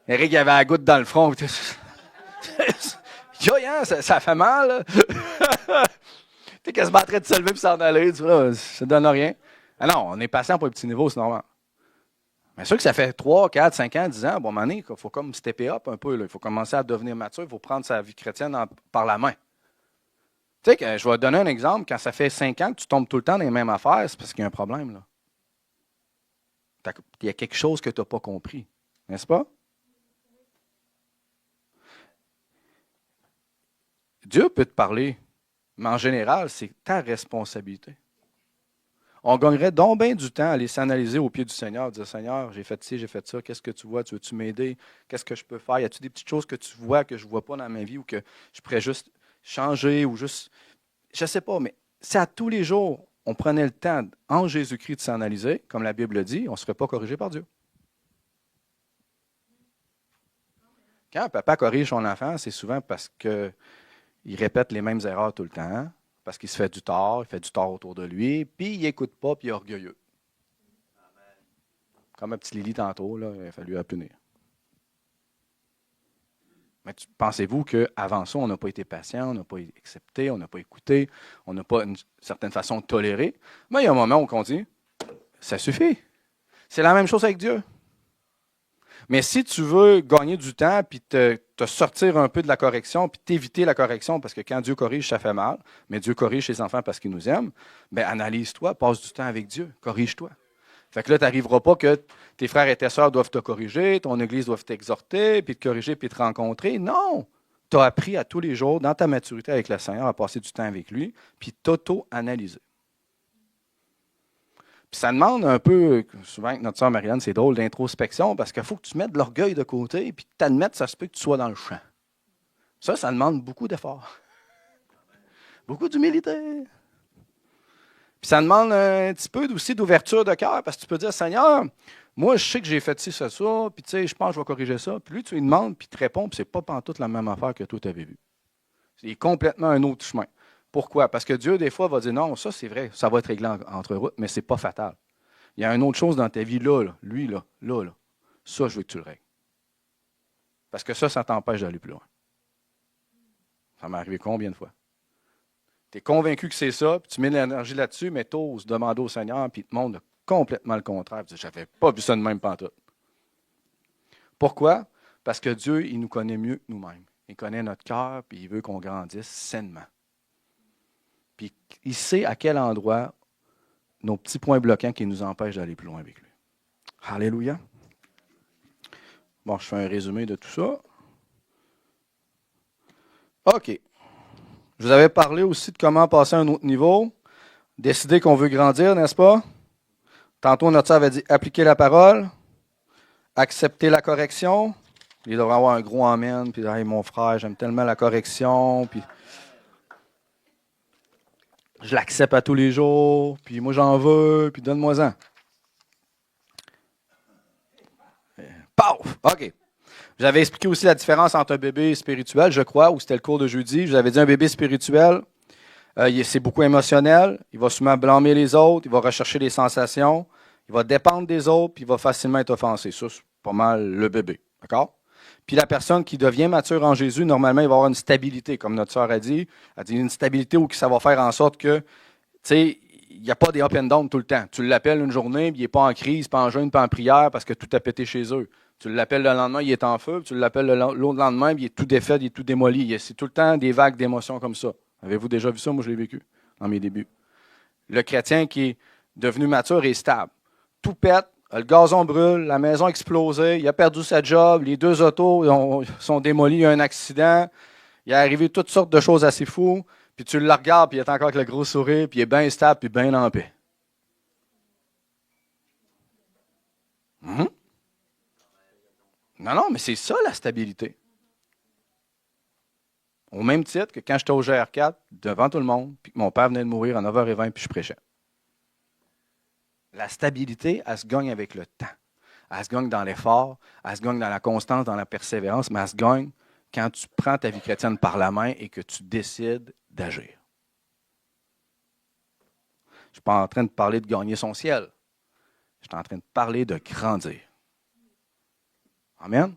Eric, il avait la goutte dans le front. Ça fait mal. Tu es quasiment en train de se lever et s'en aller. Tu vois, ça ne donne rien. Ah non, on est patient pour les petits niveaux, c'est normal. Mais sûr que ça fait 3, 4, 5 ans, 10 ans, bon, il faut comme stepper up un peu. Là. Il faut commencer à devenir mature. Il faut prendre sa vie chrétienne par la main. Tu sais, je vais te donner un exemple. Quand ça fait 5 ans que tu tombes tout le temps dans les mêmes affaires, c'est parce qu'il y a un problème. Là. Il y a quelque chose que tu n'as pas compris. N'est-ce pas? Dieu peut te parler, mais en général, c'est ta responsabilité. On gagnerait donc bien du temps à aller s'analyser au pied du Seigneur, dire Seigneur, j'ai fait ci, j'ai fait ça, qu'est-ce que tu vois, tu veux-tu m'aider, qu'est-ce que je peux faire, y a-t-il des petites choses que tu vois que je ne vois pas dans ma vie ou que je pourrais juste changer ou juste, je ne sais pas, mais si à tous les jours, on prenait le temps en Jésus-Christ de s'analyser, comme la Bible le dit, on ne serait pas corrigé par Dieu. Quand un papa corrige son enfant, c'est souvent parce que il répète les mêmes erreurs tout le temps, parce qu'il se fait du tort, il fait du tort autour de lui, puis il n'écoute pas, puis il est orgueilleux. Comme un petit Lily tantôt, là, il a fallu la punir. Mais pensez-vous qu'avant ça, on n'a pas été patient, on n'a pas accepté, on n'a pas écouté, on n'a pas, d'une certaine façon, toléré? Mais il y a un moment où on dit, ça suffit. C'est la même chose avec Dieu. Mais si tu veux gagner du temps, puis te sortir un peu de la correction, puis t'éviter la correction, parce que quand Dieu corrige, ça fait mal, mais Dieu corrige ses enfants parce qu'il nous aime, bien analyse-toi, passe du temps avec Dieu, corrige-toi. Fait que là, tu n'arriveras pas que tes frères et tes sœurs doivent te corriger, ton église doit t'exhorter, puis te corriger, puis te rencontrer. Non! Tu as appris à tous les jours, dans ta maturité avec le Seigneur, à passer du temps avec lui, puis t'auto-analyser. Puis ça demande un peu, souvent avec notre sœur Marianne, c'est drôle, d'introspection, parce qu'il faut que tu mettes de l'orgueil de côté, puis t'admettes, ça se peut que tu sois dans le champ. Ça demande beaucoup d'efforts. Beaucoup d'humilité. Puis ça demande un petit peu aussi d'ouverture de cœur, parce que tu peux dire, Seigneur, moi, je sais que j'ai fait ci, ça, puis tu sais, je pense que je vais corriger ça. Puis lui, tu lui demandes, puis il te répond, puis c'est pas pantoute la même affaire que toi, tu avais vu. C'est complètement un autre chemin. Pourquoi? Parce que Dieu, des fois, va dire, non, ça, c'est vrai, ça va être réglé entre routes, mais c'est pas fatal. Il y a une autre chose dans ta vie, là, lui, là. Ça, je veux que tu le règles. Parce que ça t'empêche d'aller plus loin. Ça m'est arrivé combien de fois? Tu es convaincu que c'est ça, puis tu mets de l'énergie là-dessus, mais tu oses demander au Seigneur, puis il te montre complètement le contraire. Je n'avais pas vu ça de même pantoute. Pourquoi? Parce que Dieu, il nous connaît mieux que nous-mêmes. Il connaît notre cœur, puis il veut qu'on grandisse sainement. Puis il sait à quel endroit nos petits points bloquants qui nous empêchent d'aller plus loin avec lui. Alléluia. Bon, je fais un résumé de tout ça. OK. Je vous avais parlé aussi de comment passer à un autre niveau. Décider qu'on veut grandir, n'est-ce pas? Tantôt, notre sœur avait dit appliquer la parole, accepter la correction. Il devrait avoir un gros amen, puis hey, mon frère, j'aime tellement la correction, puis je l'accepte à tous les jours, puis moi j'en veux, puis donne-moi-en. Paf! OK. J'avais expliqué aussi la différence entre un bébé spirituel, je crois, ou c'était le cours de jeudi. Je vous avais dit un bébé spirituel, c'est beaucoup émotionnel, il va souvent blâmer les autres, il va rechercher les sensations, il va dépendre des autres, puis il va facilement être offensé. Ça, c'est pas mal le bébé. D'accord? Puis la personne qui devient mature en Jésus, normalement, il va avoir une stabilité, comme notre sœur a dit. Elle dit une stabilité où ça va faire en sorte que, tu sais, il n'y a pas des up and down tout le temps. Tu l'appelles une journée, puis il n'est pas en crise, pas en jeûne, pas en prière, parce que tout a pété chez eux. Tu l'appelles le lendemain, il est en feu, puis tu l'appelles l'autre lendemain, puis il est tout défait, il est tout démoli. C'est tout le temps des vagues d'émotions comme ça. Avez-vous déjà vu ça? Moi, je l'ai vécu dans mes débuts. Le chrétien qui est devenu mature est stable. Tout pète, le gazon brûle, la maison a explosé, il a perdu sa job, les 2 autos sont démolies, il y a un accident, il est arrivé toutes sortes de choses assez fous, puis tu le regardes, puis il est encore avec le gros sourire, puis il est bien stable, puis bien en paix. Non, mais c'est ça la stabilité. Au même titre que quand j'étais au GR4, devant tout le monde, puis que mon père venait de mourir à 9h20, puis je prêchais. La stabilité, elle se gagne avec le temps. Elle se gagne dans l'effort, elle se gagne dans la constance, dans la persévérance, mais elle se gagne quand tu prends ta vie chrétienne par la main et que tu décides d'agir. Je ne suis pas en train de parler de gagner son ciel. Je suis en train de parler de grandir. Amen?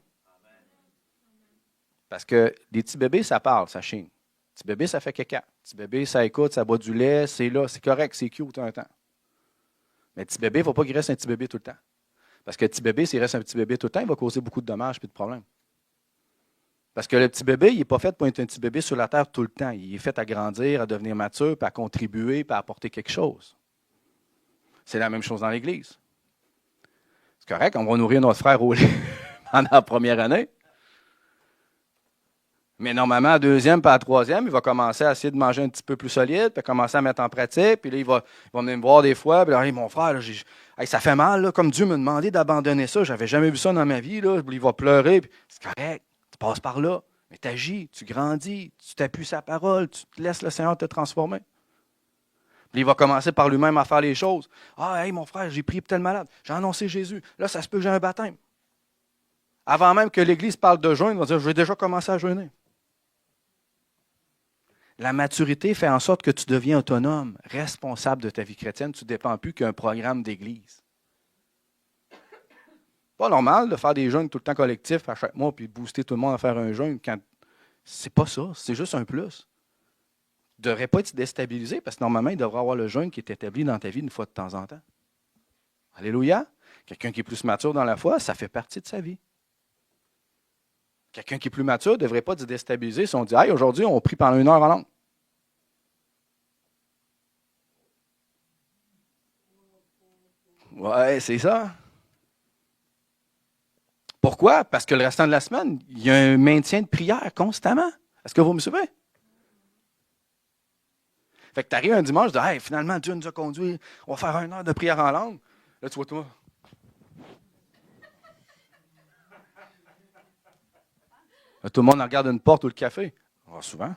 Parce que les petits bébés, ça parle, ça chine. Petit bébé, ça fait caca. Petit bébé, ça écoute, ça boit du lait, c'est là, c'est correct, c'est cute un temps. Mais petit bébé, il ne faut pas qu'il reste un petit bébé tout le temps. Parce que le petit bébé, s'il reste un petit bébé tout le temps, il va causer beaucoup de dommages et de problèmes. Parce que le petit bébé, il n'est pas fait pour être un petit bébé sur la terre tout le temps. Il est fait à grandir, à devenir mature, puis à contribuer, puis à apporter quelque chose. C'est la même chose dans l'Église. C'est correct, on va nourrir notre frère au lait pendant la première année. Mais normalement, à la deuxième puis à la troisième, il va commencer à essayer de manger un petit peu plus solide, puis commencer à mettre en pratique. Puis là, il va venir me voir des fois. Puis là, hey, mon frère, là, hey, ça fait mal. Là, comme Dieu me demandait d'abandonner ça. J'avais jamais vu ça dans ma vie. Là. Il va pleurer. Puis, c'est correct. Tu passes par là. Mais tu agis, tu grandis, tu t'appuies sa parole, tu te laisses le Seigneur te transformer. Puis il va commencer par lui-même à faire les choses. Ah, hey, mon frère, j'ai prié pour tel malade. J'ai annoncé Jésus. Là, ça se peut que j'ai un baptême. Avant même que l'Église parle de jeûne, il va dire, je vais déjà commencer à jeûner. La maturité fait en sorte que tu deviens autonome, responsable de ta vie chrétienne. Tu ne dépends plus qu'un programme d'église. Pas normal de faire des jeûnes tout le temps collectifs à chaque mois puis de booster tout le monde à faire un jeûne quand c'est pas ça, c'est juste un plus. Tu ne devrais pas être déstabilisé parce que normalement, il devrait avoir le jeûne qui est établi dans ta vie une fois de temps en temps. Alléluia. Quelqu'un qui est plus mature dans la foi, ça fait partie de sa vie. Quelqu'un qui est plus mature ne devrait pas se déstabiliser si on dit hey, aujourd'hui, on prie pendant 1 heure en langue. Ouais, c'est ça. Pourquoi? Parce que le restant de la semaine, il y a un maintien de prière constamment. Est-ce que vous me suivez? Fait que tu arrives un dimanche, tu dis, hey, finalement, Dieu nous a conduits, on va faire 1 heure de prière en langue. Là, tu vois, toi. Là, tout le monde regarde une porte ou le café. Ah, souvent.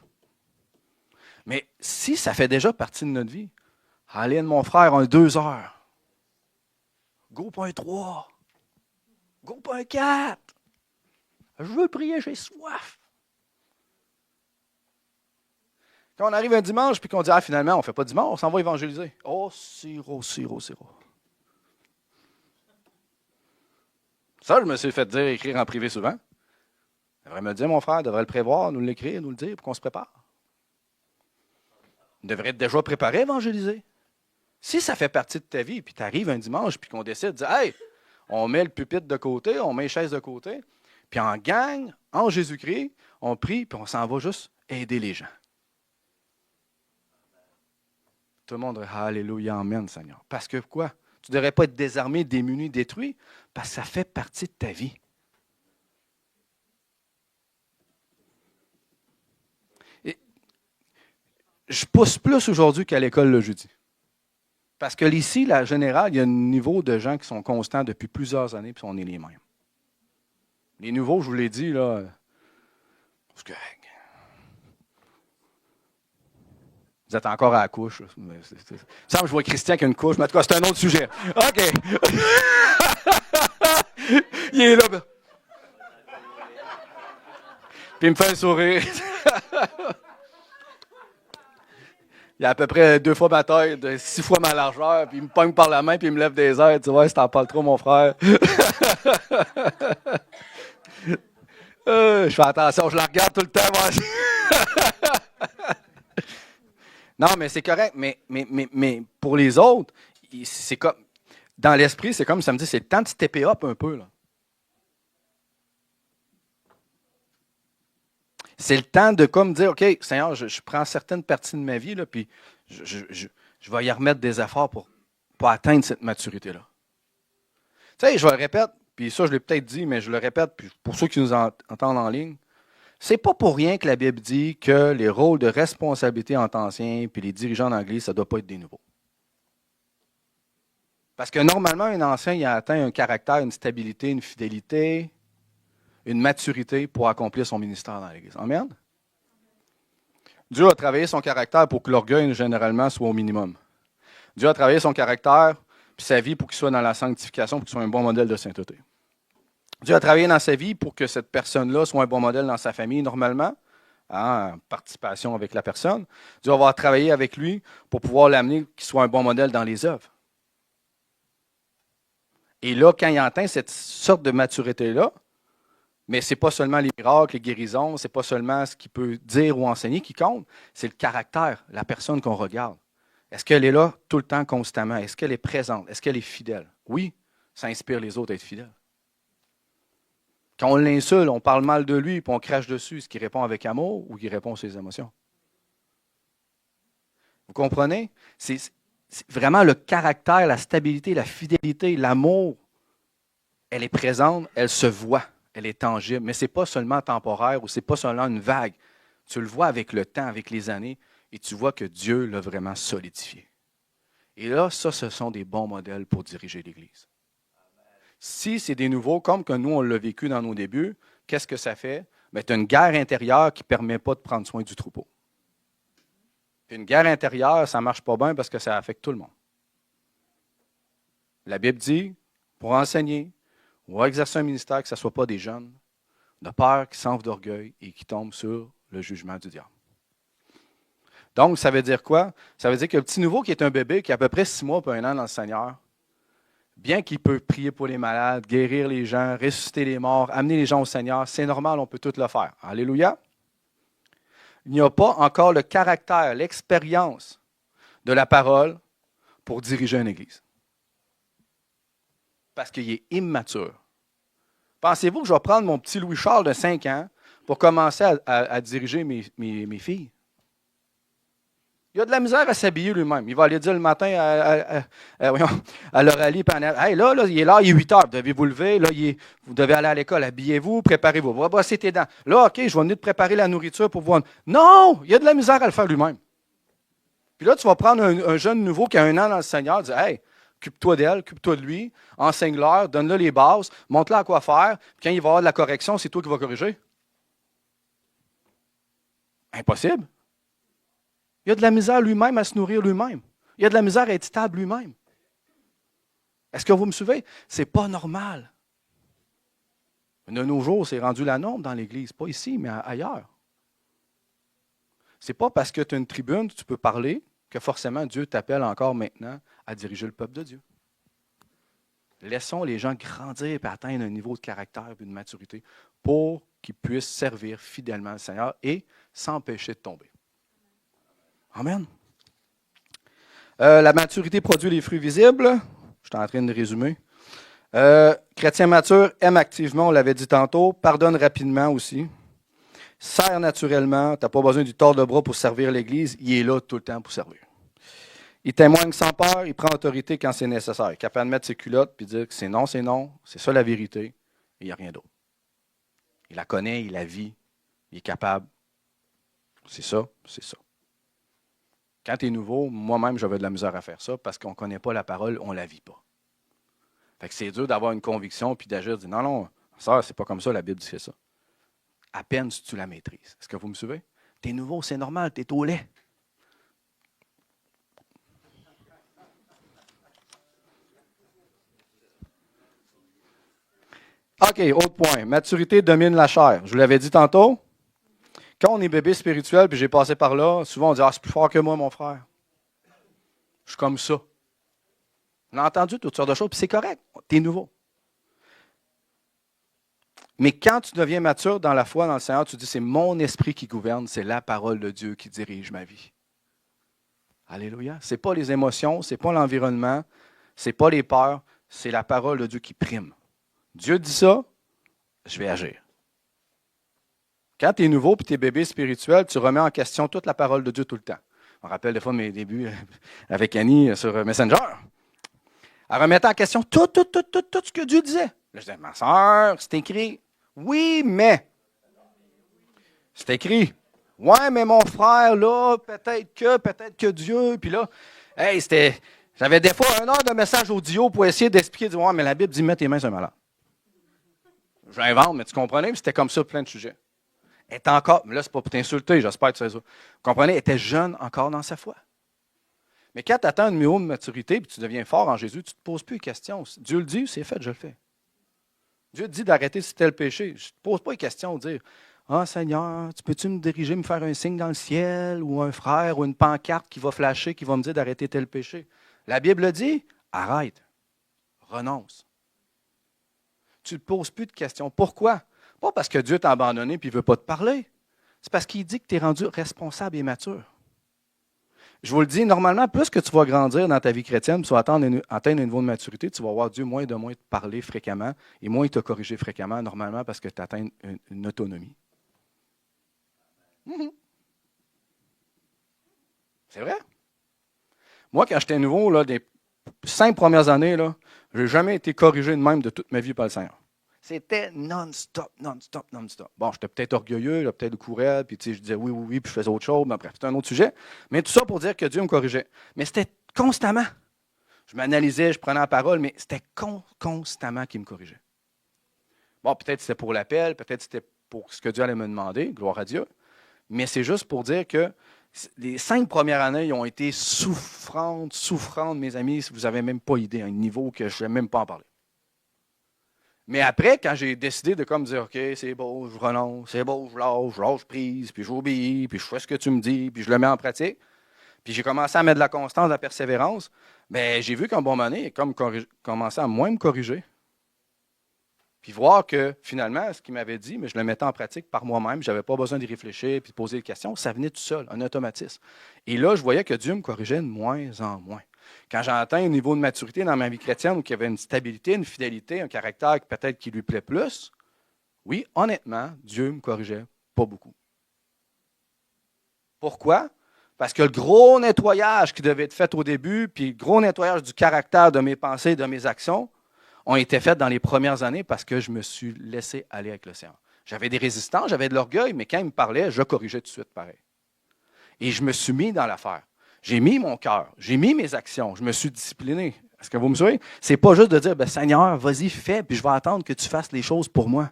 Mais si ça fait déjà partie de notre vie, Aline, mon frère, on a 2 heures. Go pas un 3. Go pas un 4. Je veux prier, j'ai soif. Quand on arrive un dimanche puis qu'on dit, ah, finalement, on ne fait pas dimanche, on s'en va évangéliser. Oh, sirop. Ça, je me suis fait dire écrire en privé souvent. Il devrait me dire, mon frère, devrait le prévoir, nous l'écrire, nous le dire pour qu'on se prépare. On devrait être déjà préparé à évangéliser. Si ça fait partie de ta vie, puis tu arrives un dimanche, puis qu'on décide de dire, hey, on met le pupitre de côté, on met les chaises de côté, puis en gang, en Jésus-Christ, on prie, puis on s'en va juste aider les gens. Tout le monde dirait, alléluia, amen, Seigneur. Parce que quoi? Tu ne devrais pas être désarmé, démuni, détruit, parce que ça fait partie de ta vie. Et je pousse plus aujourd'hui qu'à l'école le jeudi. Parce que ici, la générale, il y a un niveau de gens qui sont constants depuis plusieurs années, puis on est les mêmes. Les nouveaux, je vous l'ai dit, là, c'est correct. Vous êtes encore à la couche. Il me semble que je vois Christian qui a une couche, mais en tout cas, c'est un autre sujet. OK. Il est là. Puis il me fait un sourire. Il a à peu près 2 fois ma taille, 6 fois ma largeur, puis il me pogne par la main, puis il me lève des airs. Tu vois, si t'en parles trop, mon frère. Je fais attention, je la regarde tout le temps. Moi. Non, mais c'est correct. Mais pour les autres, c'est comme dans l'esprit, c'est comme ça me dit, c'est le temps de stepper up un peu. Là. C'est le temps de comme dire, OK, Seigneur, je prends certaines parties de ma vie, là, puis je vais y remettre des efforts pour atteindre cette maturité-là. Tu sais, je le répète, puis ça, je l'ai peut-être dit, mais je le répète, puis pour ceux qui nous entendent en ligne, c'est pas pour rien que la Bible dit que les rôles de responsabilité entre anciens puis les dirigeants d'Église, ça ne doit pas être des nouveaux. Parce que normalement, un ancien, il a atteint un caractère, une stabilité, une fidélité, une maturité pour accomplir son ministère dans l'Église. Amen? Dieu a travaillé son caractère pour que l'orgueil, généralement, soit au minimum. Dieu a travaillé son caractère puis sa vie pour qu'il soit dans la sanctification, pour qu'il soit un bon modèle de sainteté. Dieu a travaillé dans sa vie pour que cette personne-là soit un bon modèle dans sa famille, normalement, en participation avec la personne. Dieu va avoir travaillé avec lui pour pouvoir l'amener qu'il soit un bon modèle dans les œuvres. Et là, quand il atteint cette sorte de maturité-là, mais ce n'est pas seulement les miracles, les guérisons, ce n'est pas seulement ce qu'il peut dire ou enseigner qui compte, c'est le caractère, la personne qu'on regarde. Est-ce qu'elle est là tout le temps, constamment? Est-ce qu'elle est présente? Est-ce qu'elle est fidèle? Oui, ça inspire les autres à être fidèles. Quand on l'insulte, on parle mal de lui, puis on crache dessus, est-ce qu'il répond avec amour ou qu'il répond à ses émotions? Vous comprenez? C'est vraiment le caractère, la stabilité, la fidélité, l'amour. Elle est présente, elle se voit, elle est tangible, mais ce n'est pas seulement temporaire ou ce n'est pas seulement une vague. Tu le vois avec le temps, avec les années, et tu vois que Dieu l'a vraiment solidifié. Et là, ça, ce sont des bons modèles pour diriger l'Église. Si c'est des nouveaux, comme que nous, on l'a vécu dans nos débuts, qu'est-ce que ça fait? Bien, tu as une guerre intérieure qui ne permet pas de prendre soin du troupeau. Puis une guerre intérieure, ça ne marche pas bien parce que ça affecte tout le monde. La Bible dit, pour enseigner ou exercer un ministère, que ce ne soit pas des jeunes, de peur qui s'enflent d'orgueil et qui tombent sur le jugement du diable. Donc, ça veut dire quoi? Ça veut dire que le petit nouveau qui est un bébé, qui a à peu près 6 mois ou 1 an dans le Seigneur, bien qu'il peut prier pour les malades, guérir les gens, ressusciter les morts, amener les gens au Seigneur, c'est normal, on peut tout le faire. Alléluia. Il n'y a pas encore le caractère, l'expérience de la parole pour diriger une Église. Parce qu'il est immature. Pensez-vous que je vais prendre mon petit Louis-Charles de 5 ans pour commencer à diriger mes filles? Il a de la misère à s'habiller lui-même. Il va aller dire le matin à l'Oralie, hey, là, il est là, il est 8 heures, devez vous lever, là, vous devez aller à l'école, habillez-vous, préparez-vous, va brosser tes dents. Là, OK, je vais venir te préparer la nourriture pour voir. Non, il a de la misère à le faire lui-même. Puis là, tu vas prendre un jeune nouveau qui a 1 an dans le Seigneur, et dire, hey, occupe-toi d'elle, occupe-toi de lui, enseigne-leur, donne-leur les bases, montre-leur à quoi faire, puis quand il va y avoir de la correction, c'est toi qui vas corriger. Impossible. Il a de la misère lui-même à se nourrir lui-même. Il a de la misère à être stable lui-même. Est-ce que vous me suivez? Ce n'est pas normal. De nos jours, c'est rendu la norme dans l'Église. Pas ici, mais ailleurs. Ce n'est pas parce que tu as une tribune, tu peux parler, que forcément Dieu t'appelle encore maintenant à diriger le peuple de Dieu. Laissons les gens grandir et atteindre un niveau de caractère et de maturité pour qu'ils puissent servir fidèlement le Seigneur et s'empêcher de tomber. Amen. La maturité produit les fruits visibles. Je suis en train de résumer. Chrétien mature aime activement, on l'avait dit tantôt, pardonne rapidement aussi, sert naturellement, tu n'as pas besoin du tort de bras pour servir l'Église, il est là tout le temps pour servir. Il témoigne sans peur, il prend autorité quand c'est nécessaire. Il est capable de mettre ses culottes et dire que c'est non, c'est ça la vérité, et il n'y a rien d'autre. Il la connaît, il la vit, il est capable. C'est ça, c'est ça. Quand tu es nouveau, moi-même, j'avais de la misère à faire ça parce qu'on ne connaît pas la parole, on ne la vit pas. Fait que c'est dur d'avoir une conviction puis d'agir, de dire non, non, ça, c'est pas comme ça, la Bible dit c'est ça. À peine si tu la maîtrises. Est-ce que vous me suivez? Tu es nouveau, c'est normal, tu es au lait. OK, autre point. Maturité domine la chair. Je vous l'avais dit tantôt. Quand on est bébé spirituel, puis j'ai passé par là, souvent on dit, c'est plus fort que moi, mon frère. Je suis comme ça. On a entendu toutes sortes de choses, puis c'est correct. Tu es nouveau. Mais quand tu deviens mature dans la foi, dans le Seigneur, tu dis, c'est mon esprit qui gouverne, c'est la parole de Dieu qui dirige ma vie. Alléluia. Ce n'est pas les émotions, ce n'est pas l'environnement, ce n'est pas les peurs, c'est la parole de Dieu qui prime. Dieu dit ça, je vais agir. Quand tu es nouveau et tu es bébé spirituel, tu remets en question toute la parole de Dieu tout le temps. Je me rappelle des fois mes débuts avec Annie sur Messenger. Elle remettait en question tout ce que Dieu disait. Là, je disais, ma soeur, c'est écrit. Oui, mais. C'est écrit. Ouais, mais mon frère, là, peut-être que Dieu. Puis là, hey, j'avais des fois 1 heure de message audio pour essayer d'expliquer, de dire, ouais, mais la Bible dit, mets tes mains sur un malade. J'invente, mais tu comprenais, puis c'était comme ça plein de sujets. Elle est encore, mais là, c'est pas pour t'insulter, j'espère que tu sais ça. Vous comprenez, elle était jeune encore dans sa foi. Mais quand tu atteins un niveau de maturité et tu deviens fort en Jésus, tu ne te poses plus de questions. Dieu le dit, c'est fait, je le fais. Dieu te dit d'arrêter si tel péché. Je ne te pose pas de questions, de dire ah, Seigneur, tu peux-tu me diriger, me faire un signe dans le ciel, ou un frère, ou une pancarte qui va flasher, qui va me dire d'arrêter tel péché. La Bible le dit, arrête, renonce. Tu ne te poses plus de questions. Pourquoi? Pas parce que Dieu t'a abandonné et il ne veut pas te parler. C'est parce qu'il dit que tu es rendu responsable et mature. Je vous le dis, normalement, plus que tu vas grandir dans ta vie chrétienne, tu vas atteindre un niveau de maturité, tu vas voir Dieu moins de moins te parler fréquemment et moins te corriger fréquemment, normalement, parce que tu atteins une autonomie. C'est vrai? Moi, quand j'étais nouveau, là, des 5 premières années, je n'ai jamais été corrigé de même de toute ma vie par le Seigneur. C'était non-stop, non-stop, non-stop. Bon, j'étais peut-être orgueilleux, peut-être courais, puis je disais oui, oui, oui, puis je faisais autre chose, mais bref, c'était un autre sujet. Mais tout ça pour dire que Dieu me corrigeait. Mais c'était constamment. Je m'analysais, je prenais la parole, mais c'était constamment qu'il me corrigeait. Bon, peut-être c'était pour l'appel, peut-être c'était pour ce que Dieu allait me demander, gloire à Dieu. Mais c'est juste pour dire que les 5 premières années, ils ont été souffrantes, mes amis, vous n'avez même pas idée, à un niveau que je ne vais même pas en parler. Mais après, quand j'ai décidé de comme dire, OK, c'est beau, je renonce, c'est beau, je lâche prise, puis j'obéis, puis je fais ce que tu me dis, puis je le mets en pratique, puis j'ai commencé à mettre de la constance, de la persévérance, bien, j'ai vu qu'à un bon moment donné, il a comme commencé à moins me corriger. Puis voir que finalement, ce qu'il m'avait dit, mais je le mettais en pratique par moi-même, je n'avais pas besoin d'y réfléchir puis de poser des questions, ça venait tout seul, un automatisme. Et là, je voyais que Dieu me corrigeait de moins en moins. Quand j'ai atteint un niveau de maturité dans ma vie chrétienne où il y avait une stabilité, une fidélité, un caractère peut-être qui lui plaît plus, oui, honnêtement, Dieu me corrigeait pas beaucoup. Pourquoi? Parce que le gros nettoyage qui devait être fait au début, puis le gros nettoyage du caractère de mes pensées, de mes actions, ont été faits dans les premières années parce que je me suis laissé aller avec l'océan. J'avais des résistants, j'avais de l'orgueil, mais quand il me parlait, je corrigeais tout de suite pareil. Et je me suis mis dans l'affaire. J'ai mis mon cœur, j'ai mis mes actions, je me suis discipliné. Est-ce que vous me suivez? C'est pas juste de dire, ben, Seigneur, vas-y, fais, puis je vais attendre que tu fasses les choses pour moi.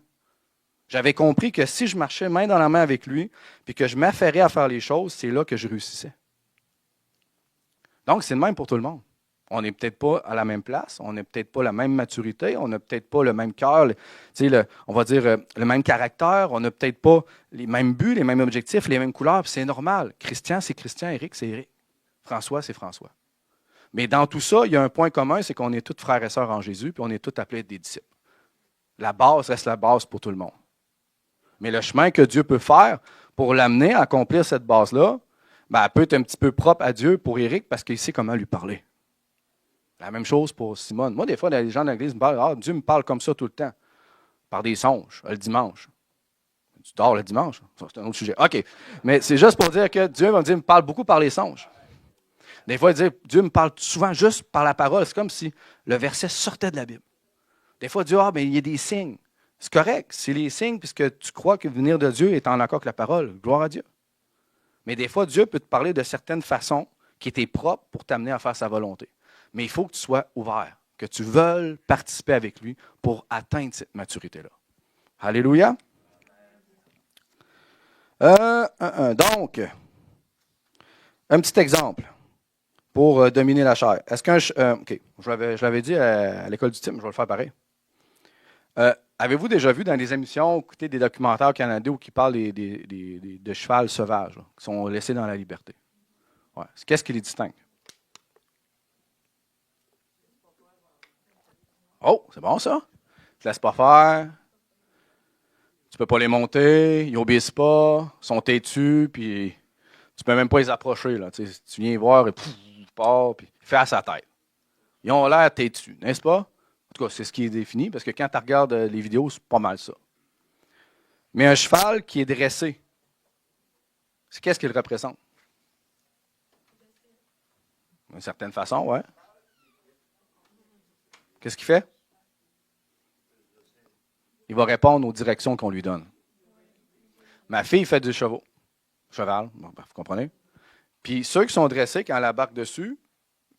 J'avais compris que si je marchais main dans la main avec lui, puis que je m'affairais à faire les choses, c'est là que je réussissais. Donc, c'est le même pour tout le monde. On n'est peut-être pas à la même place, on n'a peut-être pas la même maturité, on n'a peut-être pas le même cœur, on va dire le même caractère, on n'a peut-être pas les mêmes buts, les mêmes objectifs, les mêmes couleurs, puis c'est normal. Christian, c'est Christian, Éric, c'est Éric. François, c'est François. Mais dans tout ça, il y a un point commun, c'est qu'on est tous frères et sœurs en Jésus, puis on est tous appelés à être des disciples. La base reste la base pour tout le monde. Mais le chemin que Dieu peut faire pour l'amener à accomplir cette base-là, ben, elle peut être un petit peu propre à Dieu pour Éric parce qu'il sait comment lui parler. La même chose pour Simone. Moi, des fois, les gens de l'Église me parlent, ah, Dieu me parle comme ça tout le temps, par des songes, le dimanche. Tu dors le dimanche? Ça, c'est un autre sujet. OK. Mais c'est juste pour dire que Dieu me parle beaucoup par les songes. Des fois, Dieu me parle souvent juste par la parole. C'est comme si le verset sortait de la Bible. Des fois, Dieu, mais il y a des signes. C'est correct, c'est les signes puisque tu crois que venir de Dieu est en accord avec la parole. Gloire à Dieu. Mais des fois, Dieu peut te parler de certaines façons qui étaient propres pour t'amener à faire sa volonté. Mais il faut que tu sois ouvert, que tu veuilles participer avec lui pour atteindre cette maturité-là. Alléluia. Donc, un petit exemple pour dominer la chair. Est-ce qu'un... OK, je l'avais dit à l'école du type, je vais le faire pareil. Avez-vous déjà vu dans des émissions, écouté des documentaires canadiens qui parlent de cheval sauvages, là, qui sont laissés dans la liberté? Ouais. Qu'est-ce qui les distingue? Oh, c'est bon ça? Tu ne laisses pas faire. Tu ne peux pas les monter. Ils n'obéissent pas. Ils sont têtus. Puis tu ne peux même pas les approcher. Là. Tu viens voir et il part. Puis il fait à sa tête. Ils ont l'air têtus, n'est-ce pas? En tout cas, c'est ce qui est défini, parce que quand tu regardes les vidéos, c'est pas mal ça. Mais un cheval qui est dressé, qu'est-ce qu'il représente? D'une certaine façon, ouais. Qu'est-ce qu'il fait? Il va répondre aux directions qu'on lui donne. Ma fille fait du cheval, vous comprenez? Puis ceux qui sont dressés, quand elle embarque dessus,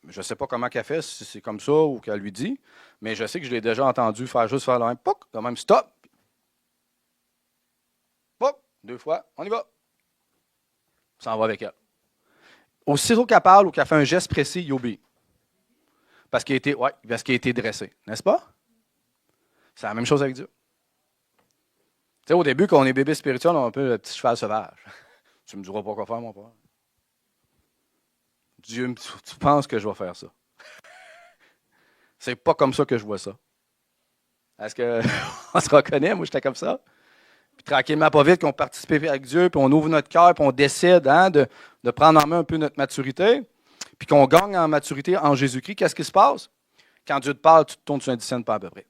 je ne sais pas comment qu'elle fait, si c'est comme ça ou qu'elle lui dit, mais je sais que je l'ai déjà entendu faire le même, poc, le même stop. Poc, 2 fois, on y va. Ça en va avec elle. Aussitôt qu'elle parle ou qu'elle fait un geste précis, il obéit. Parce qu'il a été dressé, n'est-ce pas? C'est la même chose avec Dieu. Tu sais, au début, quand on est bébé spirituel, on a un peu le petit cheval sauvage. Tu me diras pas quoi faire, mon père. Dieu, tu penses que je vais faire ça? C'est pas comme ça que je vois ça. Est-ce qu'on se reconnaît? Moi, j'étais comme ça. Puis tranquillement, pas vite, qu'on participe avec Dieu, puis on ouvre notre cœur, puis on décide de prendre en main un peu notre maturité, puis qu'on gagne en maturité en Jésus-Christ. Qu'est-ce qui se passe? Quand Dieu te parle, tu te tournes sur un dixième pas à peu près.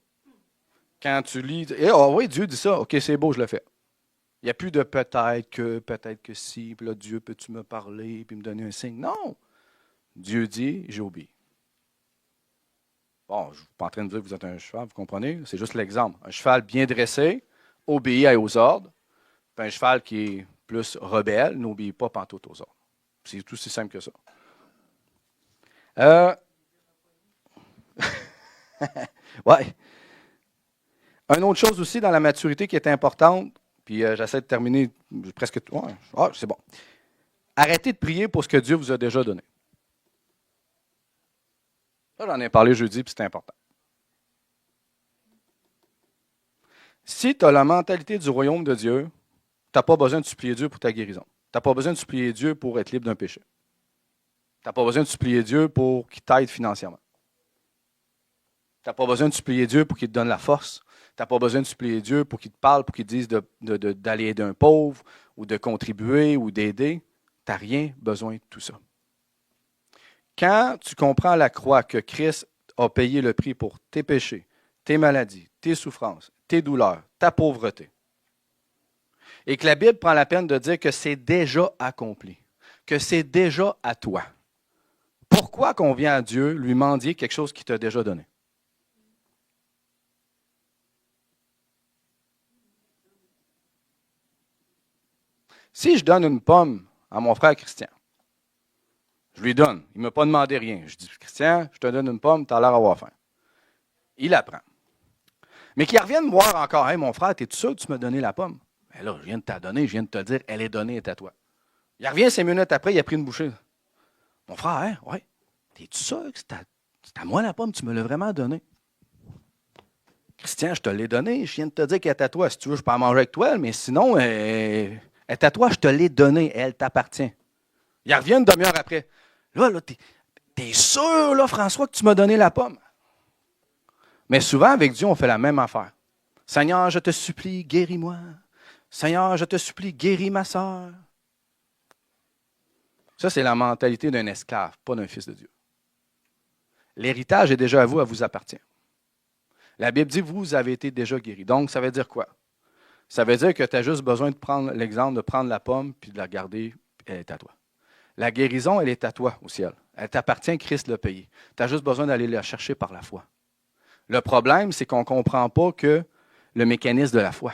Quand tu lis, oui, Dieu dit ça, OK, c'est beau, je le fais. Il n'y a plus de peut-être que si, puis là, Dieu, peux-tu me parler, puis me donner un signe? Non! Dieu dit, j'obéis. Bon, je ne suis pas en train de dire que vous êtes un cheval, vous comprenez? C'est juste l'exemple. Un cheval bien dressé obéit aux ordres, puis un cheval qui est plus rebelle n'obéit pas pantoute aux ordres. C'est tout aussi simple que ça. Ouais. Une autre chose aussi dans la maturité qui est importante, puis j'essaie de terminer presque tout. Ouais, c'est bon. Arrêtez de prier pour ce que Dieu vous a déjà donné. Ça, j'en ai parlé jeudi, puis c'est important. Si tu as la mentalité du royaume de Dieu, tu n'as pas besoin de supplier Dieu pour ta guérison. Tu n'as pas besoin de supplier Dieu pour être libre d'un péché. Tu n'as pas besoin de supplier Dieu pour qu'il t'aide financièrement. Tu n'as pas besoin de supplier Dieu pour qu'il te donne la force. Tu n'as pas besoin de supplier Dieu pour qu'il te parle, pour qu'il te dise d'aller aider un pauvre, ou de contribuer, ou d'aider. Tu n'as rien besoin de tout ça. Quand tu comprends à la croix que Christ a payé le prix pour tes péchés, tes maladies, tes souffrances, tes douleurs, ta pauvreté, et que la Bible prend la peine de dire que c'est déjà accompli. que c'est déjà à toi. Pourquoi qu'on vient à Dieu lui mendier quelque chose qu'il t'a déjà donné? Si je donne une pomme à mon frère Christian, je lui donne, il ne m'a pas demandé rien. Je dis, Christian, je te donne une pomme, tu as l'air d'avoir faim. Il la prend. Mais qu'il revienne me voir encore, hey, mon frère, es-tu sûr que tu m'as donné la pomme? Ben là, je viens de t'la donner, je viens de te dire, elle est donnée, elle est à toi. Il revient 5 minutes après, il a pris une bouchée. Mon frère, hein, ouais, es-tu sûr que c'est à moi la pomme, tu me l'as vraiment donnée? Christian, je te l'ai donnée, je viens de te dire qu'elle est à toi. Si tu veux, je peux en manger avec toi, mais sinon, elle est à toi, je te l'ai donnée, elle t'appartient. Il revient une demi-heure après. Là, t'es sûr, là, François, que tu m'as donné la pomme? Mais souvent, avec Dieu, on fait la même affaire. Seigneur, je te supplie, guéris-moi. Seigneur, je te supplie, guéris ma sœur. Ça, c'est la mentalité d'un esclave, pas d'un fils de Dieu. L'héritage est déjà à vous, elle vous appartient. La Bible dit, vous avez été déjà guéris. Donc, ça veut dire quoi? Ça veut dire que tu as juste besoin de prendre l'exemple, de prendre la pomme, puis de la garder, elle est à toi. La guérison, elle est à toi au ciel. Elle t'appartient, Christ l'a payé. Tu as juste besoin d'aller la chercher par la foi. Le problème, c'est qu'on ne comprend pas que le mécanisme de la foi.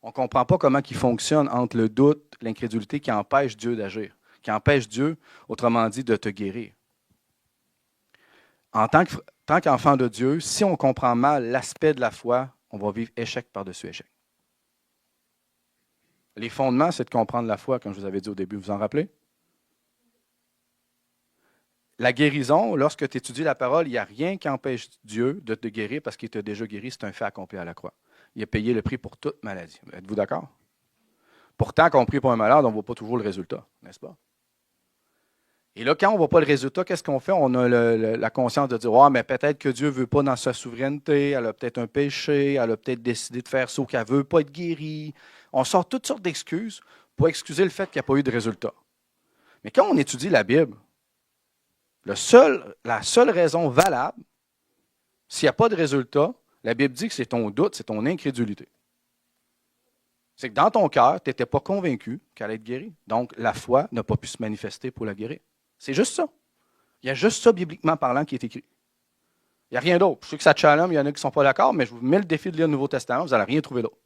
On ne comprend pas comment il fonctionne entre le doute, l'incrédulité qui empêche Dieu d'agir, qui empêche Dieu, autrement dit, de te guérir. En tant qu'enfant de Dieu, si on comprend mal l'aspect de la foi, on va vivre échec par-dessus échec. Les fondements, c'est de comprendre la foi, comme je vous avais dit au début. Vous vous en rappelez? La guérison, lorsque tu étudies la parole, il n'y a rien qui empêche Dieu de te guérir parce qu'il t'a déjà guéri. C'est un fait accompli à la croix. Il a payé le prix pour toute maladie. Êtes-vous d'accord? Pourtant, quand on prie pour un malade, on ne voit pas toujours le résultat, n'est-ce pas? Et là, quand on ne voit pas le résultat, qu'est-ce qu'on fait? On a la conscience de dire, oh, mais peut-être que Dieu ne veut pas dans sa souveraineté, elle a peut-être un péché, elle a peut-être décidé de faire ça ou qu'elle ne veut pas être guérie. On sort toutes sortes d'excuses pour excuser le fait qu'il n'y a pas eu de résultat. Mais quand on étudie la Bible, la seule raison valable, s'il n'y a pas de résultat, la Bible dit que c'est ton doute, c'est ton incrédulité. C'est que dans ton cœur, tu n'étais pas convaincu qu'elle allait être guérie. Donc, la foi n'a pas pu se manifester pour la guérir. C'est juste ça. Il y a juste ça, bibliquement parlant, qui est écrit. Il n'y a rien d'autre. Je sais que ça challenge, il y en a qui ne sont pas d'accord, mais je vous mets le défi de lire le Nouveau Testament, vous n'allez rien trouver d'autre.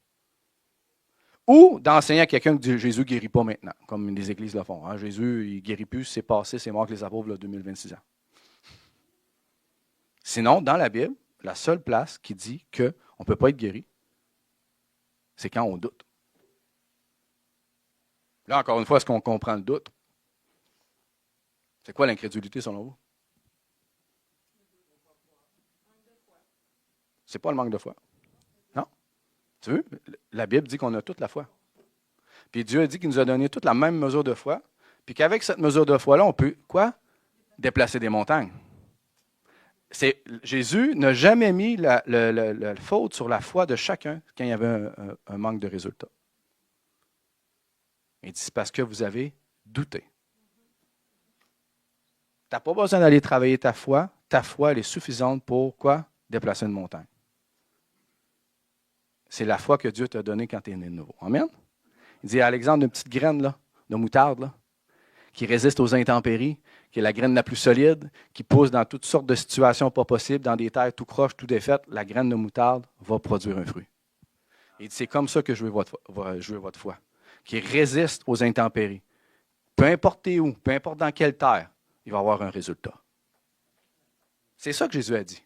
Ou d'enseigner à quelqu'un que Jésus ne guérit pas maintenant, comme les églises le font. Hein? Jésus, il ne guérit plus, c'est passé, c'est mort que les apôtres, 2026 ans. Sinon, dans la Bible, la seule place qui dit qu'on ne peut pas être guéri, c'est quand on doute. Là, encore une fois, est-ce qu'on comprend le doute? C'est quoi l'incrédulité selon vous? C'est pas le manque de foi. Non. Tu veux? La Bible dit qu'on a toute la foi. Puis Dieu a dit qu'il nous a donné toute la même mesure de foi, puis qu'avec cette mesure de foi-là, on peut, quoi? Déplacer des montagnes. Jésus n'a jamais mis la faute sur la foi de chacun quand il y avait un manque de résultat. Il dit, c'est parce que vous avez douté. Tu n'as pas besoin d'aller travailler ta foi. Ta foi, elle est suffisante pour quoi? Déplacer une montagne. C'est la foi que Dieu t'a donnée quand tu es né de nouveau. Amen? Il dit à l'exemple d'une petite graine là, de moutarde là, qui résiste aux intempéries, qui est la graine la plus solide, qui pousse dans toutes sortes de situations pas possibles, dans des terres tout croches, tout défaites, la graine de moutarde va produire un fruit. Il dit, c'est comme ça que je veux votre foi, qui résiste aux intempéries. Peu importe où, peu importe dans quelle terre, il va y avoir un résultat. C'est ça que Jésus a dit.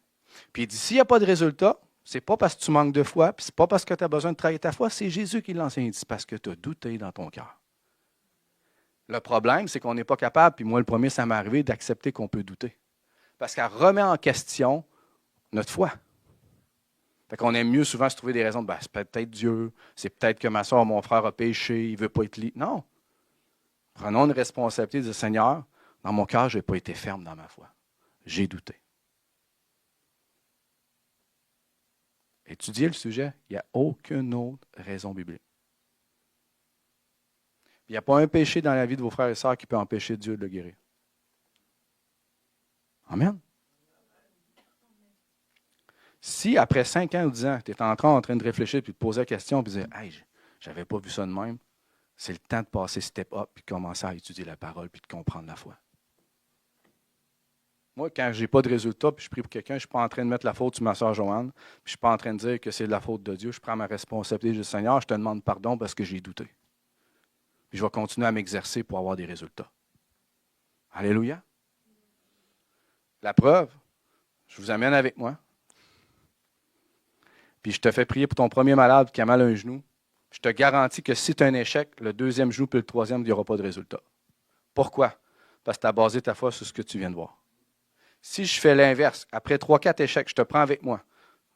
Puis il dit, s'il n'y a pas de résultat, c'est pas parce que tu manques de foi, puis c'est pas parce que tu as besoin de travailler ta foi, c'est Jésus qui l'enseigne. Il dit, c'est parce que tu as douté dans ton cœur. Le problème, c'est qu'on n'est pas capable, puis moi le premier, ça m'est arrivé, d'accepter qu'on peut douter. Parce qu'elle remet en question notre foi. Fait qu'on aime mieux souvent se trouver des raisons, c'est peut-être Dieu, c'est peut-être que ma soeur ou mon frère a péché, il ne veut pas être libre. Non. Prenons une responsabilité de dire, Seigneur, dans mon cœur, je n'ai pas été ferme dans ma foi. J'ai douté. Étudiez le sujet, il n'y a aucune autre raison biblique. Il n'y a pas un péché dans la vie de vos frères et sœurs qui peut empêcher Dieu de le guérir. Amen. Si après 5 ans ou 10 ans, tu es en train de réfléchir puis de poser la question et de dire, hey, j'avais pas vu ça de même, c'est le temps de passer step up et de commencer à étudier la parole puis de comprendre la foi. Moi, quand je n'ai pas de résultat puis je prie pour quelqu'un, je ne suis pas en train de mettre la faute sur ma soeur Joanne, puis je ne suis pas en train de dire que c'est de la faute de Dieu. Je prends ma responsabilité. Je dis, Seigneur, je te demande pardon parce que j'ai douté. Puis je vais continuer à m'exercer pour avoir des résultats. Alléluia. La preuve, je vous amène avec moi. Puis je te fais prier pour ton premier malade qui a mal à un genou. Je te garantis que si tu as un échec, le deuxième genou puis le troisième, il n'y aura pas de résultat. Pourquoi? Parce que tu as basé ta foi sur ce que tu viens de voir. Si je fais l'inverse, après 3-4 échecs, je te prends avec moi,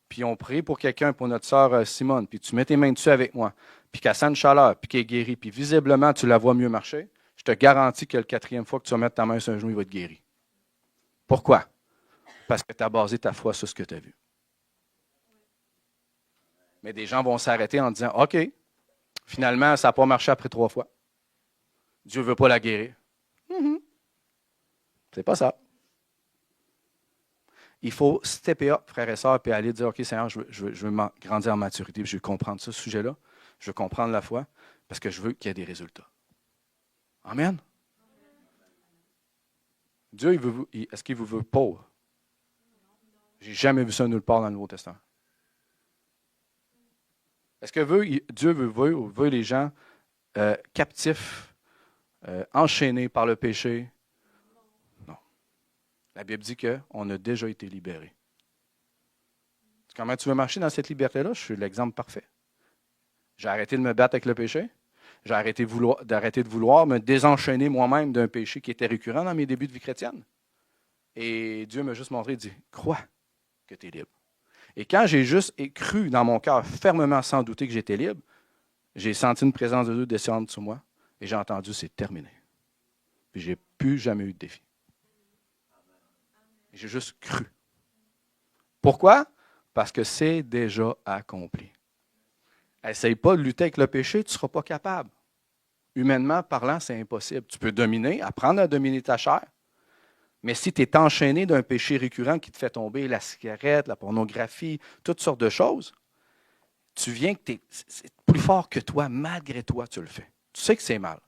puis on prie pour quelqu'un, pour notre sœur Simone, puis tu mets tes mains dessus avec moi, puis qu'elle sent une chaleur, puis qu'elle est guérie, puis visiblement tu la vois mieux marcher, je te garantis que le 4e fois que tu vas mettre ta main sur un genou, il va être guéri. Pourquoi? Parce que tu as basé ta foi sur ce que tu as vu. Mais des gens vont s'arrêter en disant, OK, finalement, ça n'a pas marché après 3 fois. Dieu ne veut pas la guérir. C'est pas ça. Il faut stepper up, frères et sœurs, puis aller dire, OK, Seigneur, je veux grandir en maturité, puis je veux comprendre ce sujet-là. Je veux comprendre la foi, parce que je veux qu'il y ait des résultats. Amen. Dieu, est-ce qu'il vous veut pauvre? J'ai jamais vu ça nulle part dans le Nouveau Testament. Est-ce que Dieu veut les gens captifs, enchaînés par le péché? Non. La Bible dit qu'on a déjà été libérés. Comment tu veux marcher dans cette liberté-là? Je suis l'exemple parfait. J'ai arrêté de me battre avec le péché. J'ai arrêté de vouloir me désenchaîner moi-même d'un péché qui était récurrent dans mes débuts de vie chrétienne. Et Dieu m'a juste montré, il dit, crois que tu es libre. Et quand j'ai juste cru dans mon cœur fermement sans douter que j'étais libre, j'ai senti une présence de Dieu descendre sur moi et j'ai entendu, c'est terminé. Puis j'ai plus jamais eu de défi. J'ai juste cru. Pourquoi? Parce que c'est déjà accompli. Essaye pas de lutter avec le péché, tu ne seras pas capable. Humainement parlant, c'est impossible. Tu peux dominer, apprendre à dominer ta chair, mais si tu es enchaîné d'un péché récurrent qui te fait tomber la cigarette, la pornographie, toutes sortes de choses, tu viens que c'est plus fort que toi, malgré toi, tu le fais. Tu sais que c'est mal.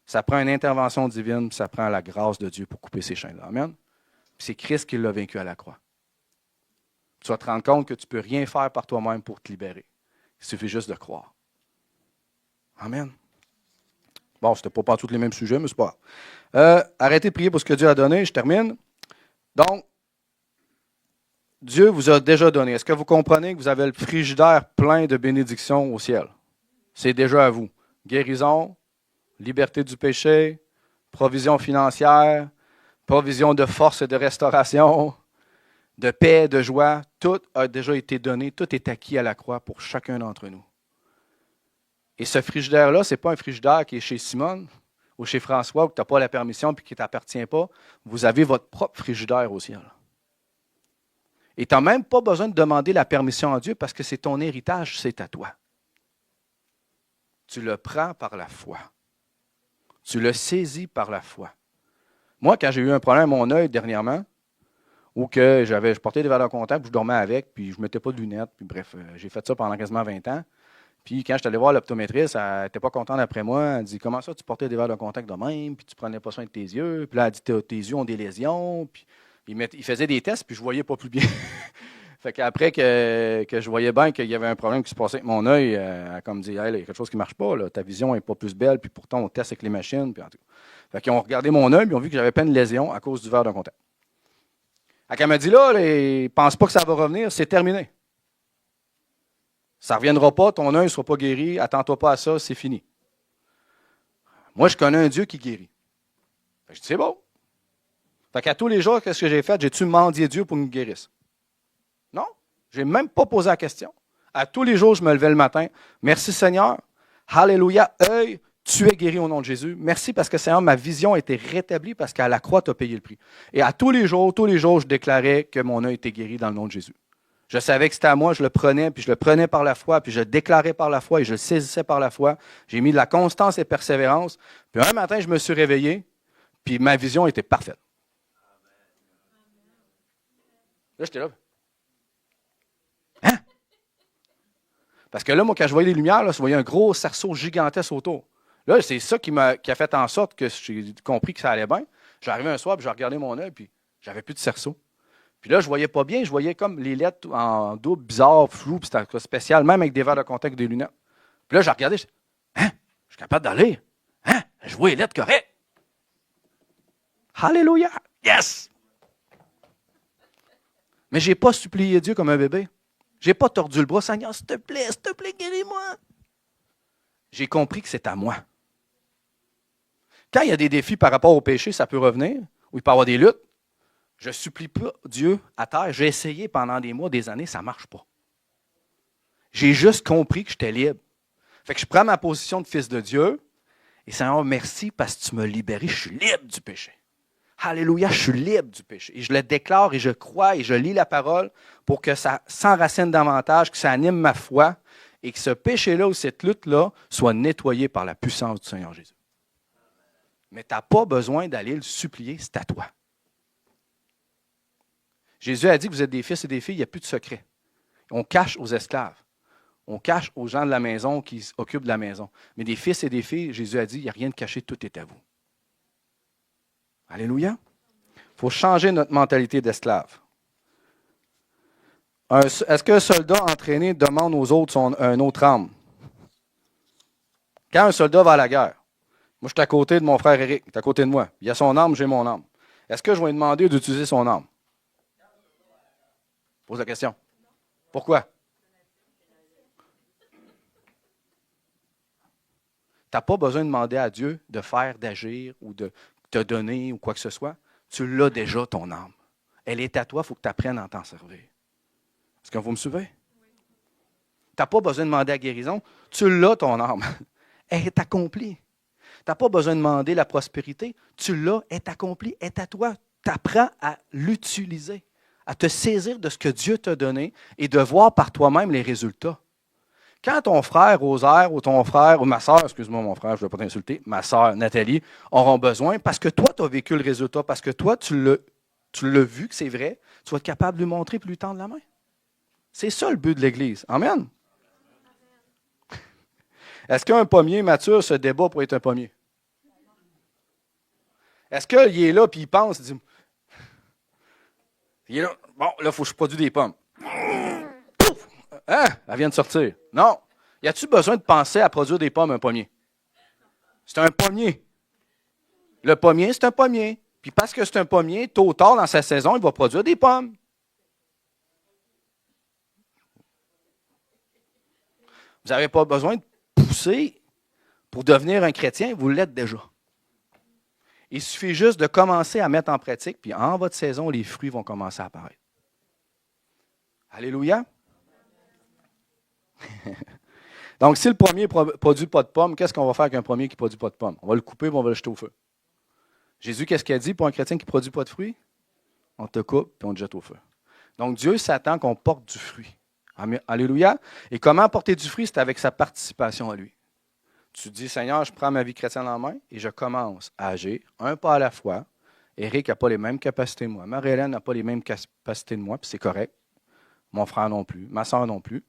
Ça prend une intervention divine, ça prend la grâce de Dieu pour couper ces chaînes-là. Amen. Puis c'est Christ qui l'a vaincu à la croix. Tu vas te rendre compte que tu ne peux rien faire par toi-même pour te libérer. Il suffit juste de croire. Amen. Bon, ce n'était pas tous les mêmes sujets, mais c'est pas grave. Arrêtez de prier pour ce que Dieu a donné. Je termine. Donc, Dieu vous a déjà donné. Est-ce que vous comprenez que vous avez le frigidaire plein de bénédictions au ciel? C'est déjà à vous. Guérison, liberté du péché, provision financière, provision de force et de restauration, de paix, de joie. Tout a déjà été donné. Tout est acquis à la croix pour chacun d'entre nous. Et ce frigidaire-là, ce n'est pas un frigidaire qui est chez Simone ou chez François, où tu n'as pas la permission et qui ne t'appartient pas. Vous avez votre propre frigidaire au ciel. Et tu n'as même pas besoin de demander la permission à Dieu parce que c'est ton héritage, c'est à toi. Tu le prends par la foi. Tu le saisis par la foi. Moi, quand j'ai eu un problème à mon œil dernièrement, ou que je portais des verres de contact, puis je dormais avec, puis je ne mettais pas de lunettes, puis bref, j'ai fait ça pendant quasiment 20 ans. Puis quand je suis allé voir l'optométriste, elle n'était pas contente après moi. Elle dit, comment ça, tu portais des verres de contact de même, puis tu ne prenais pas soin de tes yeux. Puis là, elle dit, tes yeux ont des lésions. Puis il faisait des tests, puis je ne voyais pas plus bien. Fait qu'après que je voyais bien qu'il y avait un problème qui se passait avec mon œil, elle a comme dit, hey, il y a quelque chose qui ne marche pas, là. Ta vision n'est pas plus belle, puis pourtant on teste avec les machines. Puis en tout cas. Fait qu'ils ont regardé mon œil, puis ils ont vu que j'avais plein de lésions à cause du verre de contact. Elle m'a dit, là, pense pas que ça va revenir, c'est terminé. Ça ne reviendra pas, ton œil ne sera pas guéri, attends-toi pas à ça, c'est fini. Moi, je connais un Dieu qui guérit. Je dis, c'est bon. Fait qu'à tous les jours, qu'est-ce que j'ai fait? J'ai-tu mendié Dieu pour qu'il me guérisse? Non, je n'ai même pas posé la question. À tous les jours, je me levais le matin. Merci Seigneur. Alléluia. Œil, tu es guéri au nom de Jésus. Merci parce que Seigneur, ma vision a été rétablie parce qu'à la croix, tu as payé le prix. Et à tous les jours, je déclarais que mon œil était guéri dans le nom de Jésus. Je savais que c'était à moi, je le prenais, puis je le prenais par la foi, puis je le déclarais par la foi et je le saisissais par la foi. J'ai mis de la constance et persévérance. Puis un matin, je me suis réveillé, puis ma vision était parfaite. Là, j'étais là. Parce que là, moi, quand je voyais les lumières, là, je voyais un gros cerceau gigantesque autour. Là, c'est ça qui a fait en sorte que j'ai compris que ça allait bien. J'arrivais un soir, puis je regardais mon œil, puis j'avais plus de cerceau. Puis là, je voyais pas bien, je voyais comme les lettres en double, bizarre, flou, puis c'était spécial, même avec des verres de contact, des lunettes. Puis là, je regardais, je disais, hein, je suis capable d'en lire. Hein, je vois les lettres correctes. Alléluia! Yes! Mais je n'ai pas supplié Dieu comme un bébé. Je n'ai pas tordu le bras, Seigneur, s'il te plaît, guéris-moi. J'ai compris que c'est à moi. Quand il y a des défis par rapport au péché, ça peut revenir, ou il peut y avoir des luttes. Je ne supplie pas Dieu à terre. J'ai essayé pendant des mois, des années, ça ne marche pas. J'ai juste compris que j'étais libre. Fait que je prends ma position de fils de Dieu, et Seigneur, merci parce que tu m'as libéré, je suis libre du péché. Alléluia, je suis libre du péché. Et je le déclare et je crois et je lis la parole pour que ça s'enracine davantage, que ça anime ma foi et que ce péché-là ou cette lutte-là soit nettoyé par la puissance du Seigneur Jésus. Mais tu n'as pas besoin d'aller le supplier, c'est à toi. Jésus a dit que vous êtes des fils et des filles, il n'y a plus de secret. On cache aux esclaves. On cache aux gens de la maison qui s'occupent de la maison. Mais des fils et des filles, Jésus a dit, il n'y a rien de caché, tout est à vous. Alléluia. Il faut changer notre mentalité d'esclave. Est-ce qu'un soldat entraîné demande aux autres une autre arme? Quand un soldat va à la guerre, moi je suis à côté de mon frère Éric, il est à côté de moi. Il a son arme, j'ai mon arme. Est-ce que je vais lui demander d'utiliser son arme? Pose la question. Pourquoi? Tu n'as pas besoin de demander à Dieu de faire, d'agir ou de te donner ou quoi que ce soit. Tu l'as déjà, ton âme. Elle est à toi, il faut que tu apprennes à t'en servir. Est-ce que vous me suivez? Tu n'as pas besoin de demander la guérison. Tu l'as, ton âme. Elle est accomplie. Tu n'as pas besoin de demander la prospérité. Tu l'as, elle est accomplie, elle est à toi. Tu apprends à l'utiliser, à te saisir de ce que Dieu t'a donné et de voir par toi-même les résultats. Quand ton frère Rosaire ou ton frère ou ma soeur, excuse-moi mon frère, je ne veux pas t'insulter, ma soeur Nathalie, auront besoin parce que toi, tu as vécu le résultat, parce que toi, tu l'as vu que c'est vrai, tu vas être capable de lui montrer et lui tendre la main. C'est ça le but de l'Église. Amen. Est-ce qu'un pommier mature se débat pour être un pommier? Est-ce qu'il est là et il pense, il dit, il est là, bon, là, il faut que je produise des pommes. Hein? Elle vient de sortir. Non. Y a-t-il besoin de penser à produire des pommes, un pommier? C'est un pommier. Le pommier, c'est un pommier. Puis parce que c'est un pommier, tôt ou tard dans sa saison, il va produire des pommes. Vous n'avez pas besoin de pousser pour devenir un chrétien, vous l'êtes déjà. Il suffit juste de commencer à mettre en pratique, puis en votre saison, les fruits vont commencer à apparaître. Alléluia. Donc, si le premier ne produit pas de pommes, qu'est-ce qu'on va faire avec un premier qui ne produit pas de pommes? On va le couper et on va le jeter au feu. Jésus, qu'est-ce qu'il a dit pour un chrétien qui ne produit pas de fruits? On te coupe et on te jette au feu. Donc, Dieu s'attend qu'on porte du fruit. Alléluia. Et comment porter du fruit? C'est avec sa participation à lui. Tu dis, Seigneur, je prends ma vie chrétienne en main et je commence à agir un pas à la fois. Éric n'a pas les mêmes capacités que moi. Marie-Hélène n'a pas les mêmes capacités que moi, puis c'est correct. Mon frère non plus, ma soeur non plus.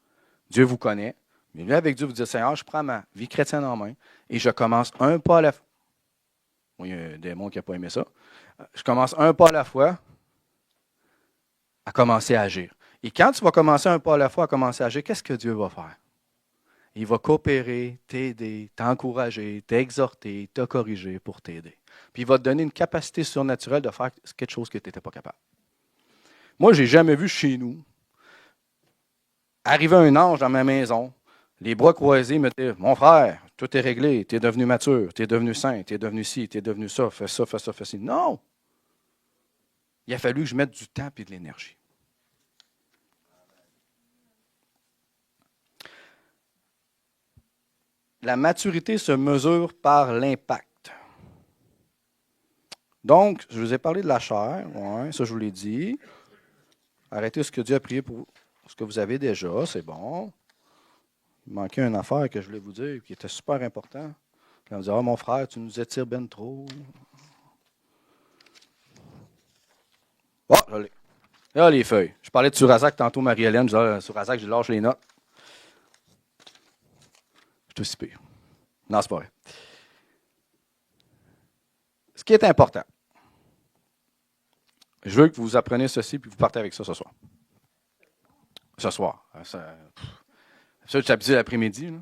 Dieu vous connaît. Mais là, avec Dieu, vous dites, Seigneur, je prends ma vie chrétienne en main et je commence un pas à la fois. Bon, il y a un démon qui n'a pas aimé ça. Je commence un pas à la fois à commencer à agir. Et quand tu vas commencer un pas à la fois à commencer à agir, qu'est-ce que Dieu va faire? Il va coopérer, t'aider, t'encourager, t'exhorter, te corriger pour t'aider. Puis il va te donner une capacité surnaturelle de faire quelque chose que tu n'étais pas capable. Moi, je n'ai jamais vu chez nous arriver un ange dans ma maison, les bras croisés, me dire, mon frère, tout est réglé, tu es devenu mature, tu es devenu saint, tu es devenu ci, tu es devenu ça, fais ça, fais ça, fais ci. Non! Il a fallu que je mette du temps et de l'énergie. La maturité se mesure par l'impact. Donc, je vous ai parlé de la chair, ouais, ça je vous l'ai dit. Arrêtez ce que Dieu a prié pour ce que vous avez déjà, c'est bon. Il manquait une affaire que je voulais vous dire qui était super important. Quand vous dites, mon frère, tu nous étires ben trop. Oh, là, là, les feuilles. Je parlais de Surazac tantôt, Marie-Hélène. Je disais, Surazac, je lâche les notes. Je suis aussi pire. Non, c'est pas vrai. Ce qui est important, je veux que vous appreniez ceci puis vous partez avec ça ce soir. Ce soir. Ça, je suis habitué l'après-midi. Là.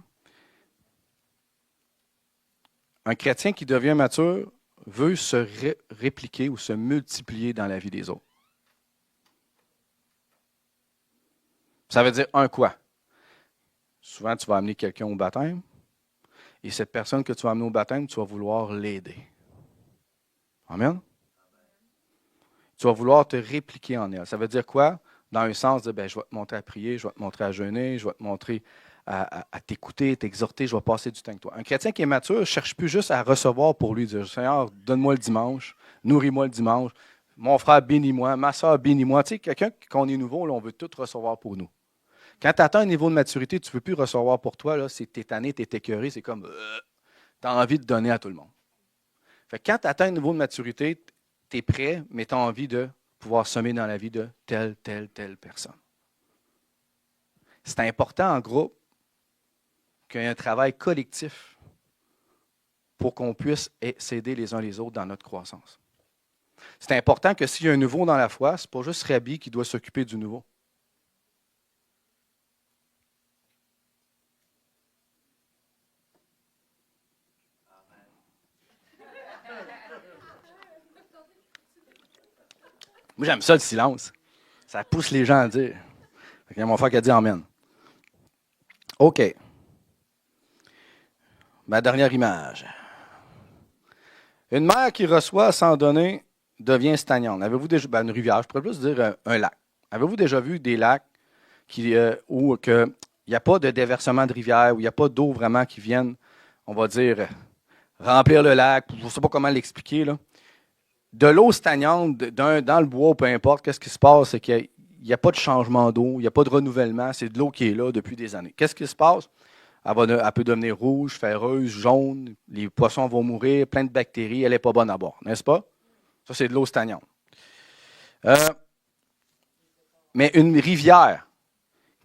Un chrétien qui devient mature veut se répliquer ou se multiplier dans la vie des autres. Ça veut dire un quoi? Souvent, tu vas amener quelqu'un au baptême et cette personne que tu vas amener au baptême, tu vas vouloir l'aider. Amen? Tu vas vouloir te répliquer en elle. Ça veut dire quoi? Dans un sens de, je vais te montrer à prier, je vais te montrer à jeûner, je vais te montrer à t'écouter, t'exhorter, je vais passer du temps avec toi. Un chrétien qui est mature ne cherche plus juste à recevoir pour lui, dire, Seigneur, donne-moi le dimanche, nourris-moi le dimanche, mon frère, bénis-moi, ma soeur, bénis-moi. Tu sais, quelqu'un qu'on est nouveau, là, on veut tout recevoir pour nous. Quand tu atteins un niveau de maturité, tu ne veux plus recevoir pour toi, là, c'est t'es tanné, t'es écœuré, c'est comme, tu as envie de donner à tout le monde. Fait que quand tu atteins un niveau de maturité, tu es prêt, mais tu as envie de pouvoir semer dans la vie de telle personne. C'est important en groupe qu'il y ait un travail collectif pour qu'on puisse s'aider les uns les autres dans notre croissance. C'est important que s'il y a un nouveau dans la foi, ce n'est pas juste Rabbi qui doit s'occuper du nouveau. Moi, j'aime ça, le silence. Ça pousse les gens à dire. Il y a mon frère qui a dit Amen. OK. Ma dernière image. Une mer qui reçoit sans donner devient stagnante. Avez-vous déjà, une rivière, je pourrais plus dire un lac. Avez-vous déjà vu des lacs où il n'y a pas de déversement de rivière, où il n'y a pas d'eau vraiment qui vienne, on va dire, remplir le lac, je ne sais pas comment l'expliquer, là. De l'eau stagnante, dans le bois, peu importe, qu'est-ce qui se passe, c'est qu'il n'y a pas de changement d'eau, il n'y a pas de renouvellement, c'est de l'eau qui est là depuis des années. Qu'est-ce qui se passe? Elle peut devenir rouge, ferreuse, jaune, les poissons vont mourir, plein de bactéries, elle n'est pas bonne à boire, n'est-ce pas? Ça, c'est de l'eau stagnante. Mais une rivière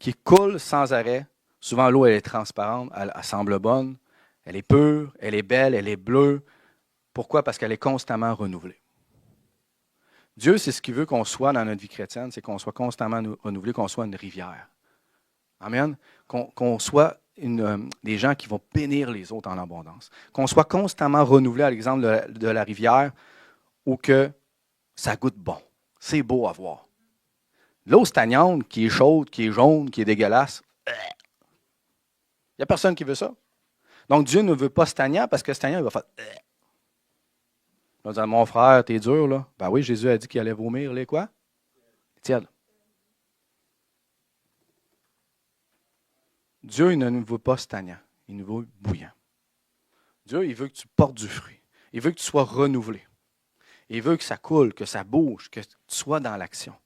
qui coule sans arrêt, souvent l'eau, elle est transparente, elle semble bonne, elle est pure, elle est belle, elle est bleue. Pourquoi? Parce qu'elle est constamment renouvelée. Dieu, c'est ce qu'il veut qu'on soit dans notre vie chrétienne, c'est qu'on soit constamment renouvelé, qu'on soit une rivière. Amen. Qu'on soit des gens qui vont bénir les autres en abondance. Qu'on soit constamment renouvelé, à l'exemple de la rivière, où que ça goûte bon. C'est beau à voir. L'eau stagnante, qui est chaude, qui est jaune, qui est dégueulasse, il n'y a personne qui veut ça. Donc Dieu ne veut pas stagnant parce que stagnant, il va faire On va dire, mon frère, t'es dur, là. Ben oui, Jésus a dit qu'il allait vomir les quoi? Tiède. Dieu, il ne nous veut pas stagnant. Il nous veut bouillant. Dieu, il veut que tu portes du fruit. Il veut que tu sois renouvelé. Il veut que ça coule, que ça bouge, que tu sois dans l'action.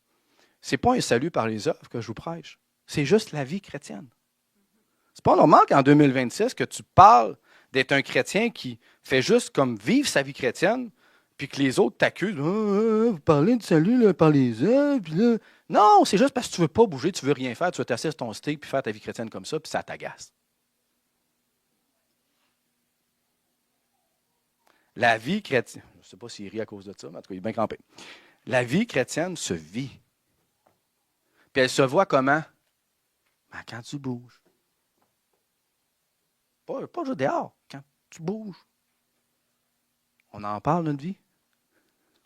Ce n'est pas un salut par les œuvres que je vous prêche. C'est juste la vie chrétienne. C'est pas normal qu'en 2026, que tu parles d'être un chrétien qui fait juste comme vivre sa vie chrétienne, puis que les autres t'accusent. Vous parlez de salut là, par les œuvres. Là. Non, c'est juste parce que tu ne veux pas bouger, tu ne veux rien faire, tu veux t'asseoir sur ton steak puis faire ta vie chrétienne comme ça, puis ça t'agace. La vie chrétienne, je ne sais pas s'il rit à cause de ça, mais en tout cas, il est bien campé. La vie chrétienne se vit. Puis elle se voit comment? Ben, quand tu bouges. Pas juste dehors, quand tu bouges. On en parle, notre vie.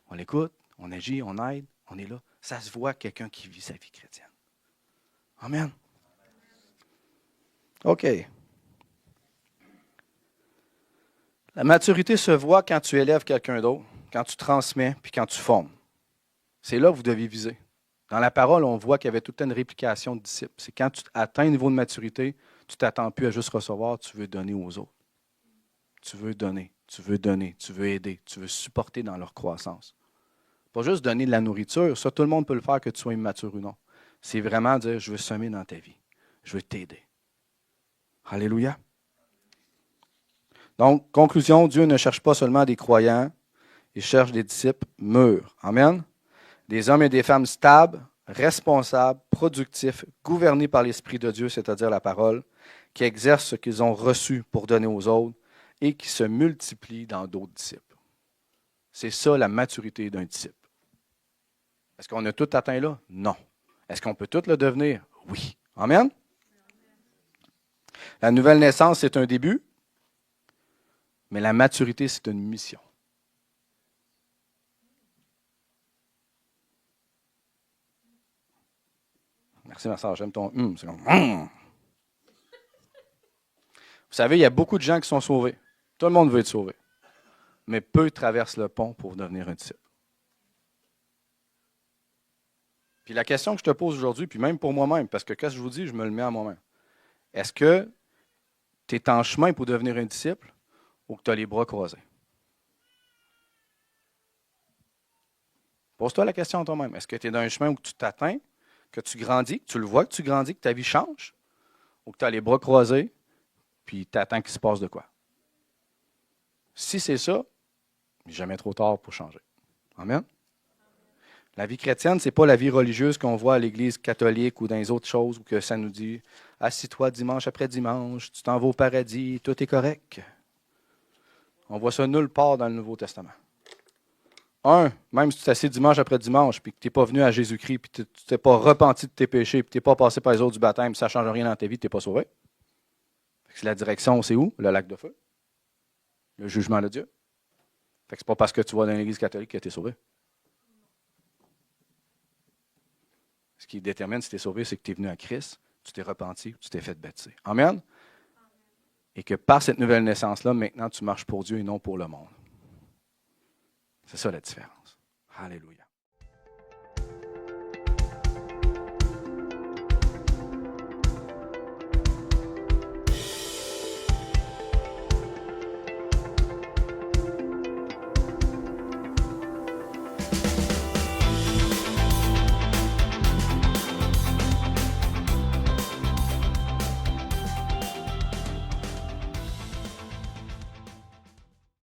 On l'écoute, on agit, on aide, on est là. Ça se voit quelqu'un qui vit sa vie chrétienne. Amen. OK. La maturité se voit quand tu élèves quelqu'un d'autre, quand tu transmets, puis quand tu formes. C'est là que vous devez viser. Dans la parole, on voit qu'il y avait toute une réplication de disciples. C'est quand tu atteins un niveau de maturité, tu ne t'attends plus à juste recevoir, tu veux donner aux autres. Tu veux donner, tu veux donner, tu veux aider, tu veux supporter dans leur croissance. Pas juste donner de la nourriture, ça tout le monde peut le faire, que tu sois immature ou non. C'est vraiment dire, je veux semer dans ta vie, je veux t'aider. Alléluia. Donc, conclusion, Dieu ne cherche pas seulement des croyants, il cherche des disciples mûrs. Amen. Des hommes et des femmes stables, responsables, productifs, gouvernés par l'Esprit de Dieu, c'est-à-dire la parole, qui exercent ce qu'ils ont reçu pour donner aux autres et qui se multiplient dans d'autres disciples. C'est ça la maturité d'un disciple. Est-ce qu'on a tout atteint là? Non. Est-ce qu'on peut tout le devenir? Oui. Amen? La nouvelle naissance, c'est un début, mais la maturité, c'est une mission. Merci, ma soeur, j'aime ton c'est comme Vous savez, il y a beaucoup de gens qui sont sauvés. Tout le monde veut être sauvé. Mais peu traversent le pont pour devenir un disciple. Puis la question que je te pose aujourd'hui, puis même pour moi-même, parce que quand je vous dis, je me le mets à moi-même. Est-ce que tu es en chemin pour devenir un disciple ou que tu as les bras croisés? Pose-toi la question à toi-même. Est-ce que tu es dans un chemin où tu t'atteins, que tu grandis, que tu le vois, que tu grandis, que ta vie change, ou que tu as les bras croisés, puis tu attends qu'il se passe de quoi? Si c'est ça, il n'est jamais trop tard pour changer. Amen? La vie chrétienne, ce n'est pas la vie religieuse qu'on voit à l'Église catholique ou dans les autres choses où que ça nous dit « Assis-toi dimanche après dimanche, tu t'en vas au paradis, tout est correct. » On voit ça nulle part dans le Nouveau Testament. Même si tu t'assieds dimanche après dimanche, puis que tu n'es pas venu à Jésus-Christ, puis tu ne t'es pas repenti de tes péchés, puis tu n'es pas passé par les eaux du baptême, ça ne change rien dans ta vie, tu n'es pas sauvé. La direction, c'est où? Le lac de feu. Le jugement de Dieu. Ce n'est pas parce que tu vas dans l'Église catholique que tu es sauvé. Ce qui détermine si tu es sauvé, c'est que tu es venu à Christ, tu t'es repenti, tu t'es fait baptiser. Amen? Et que par cette nouvelle naissance-là, maintenant, tu marches pour Dieu et non pour le monde. C'est ça la différence. Alléluia.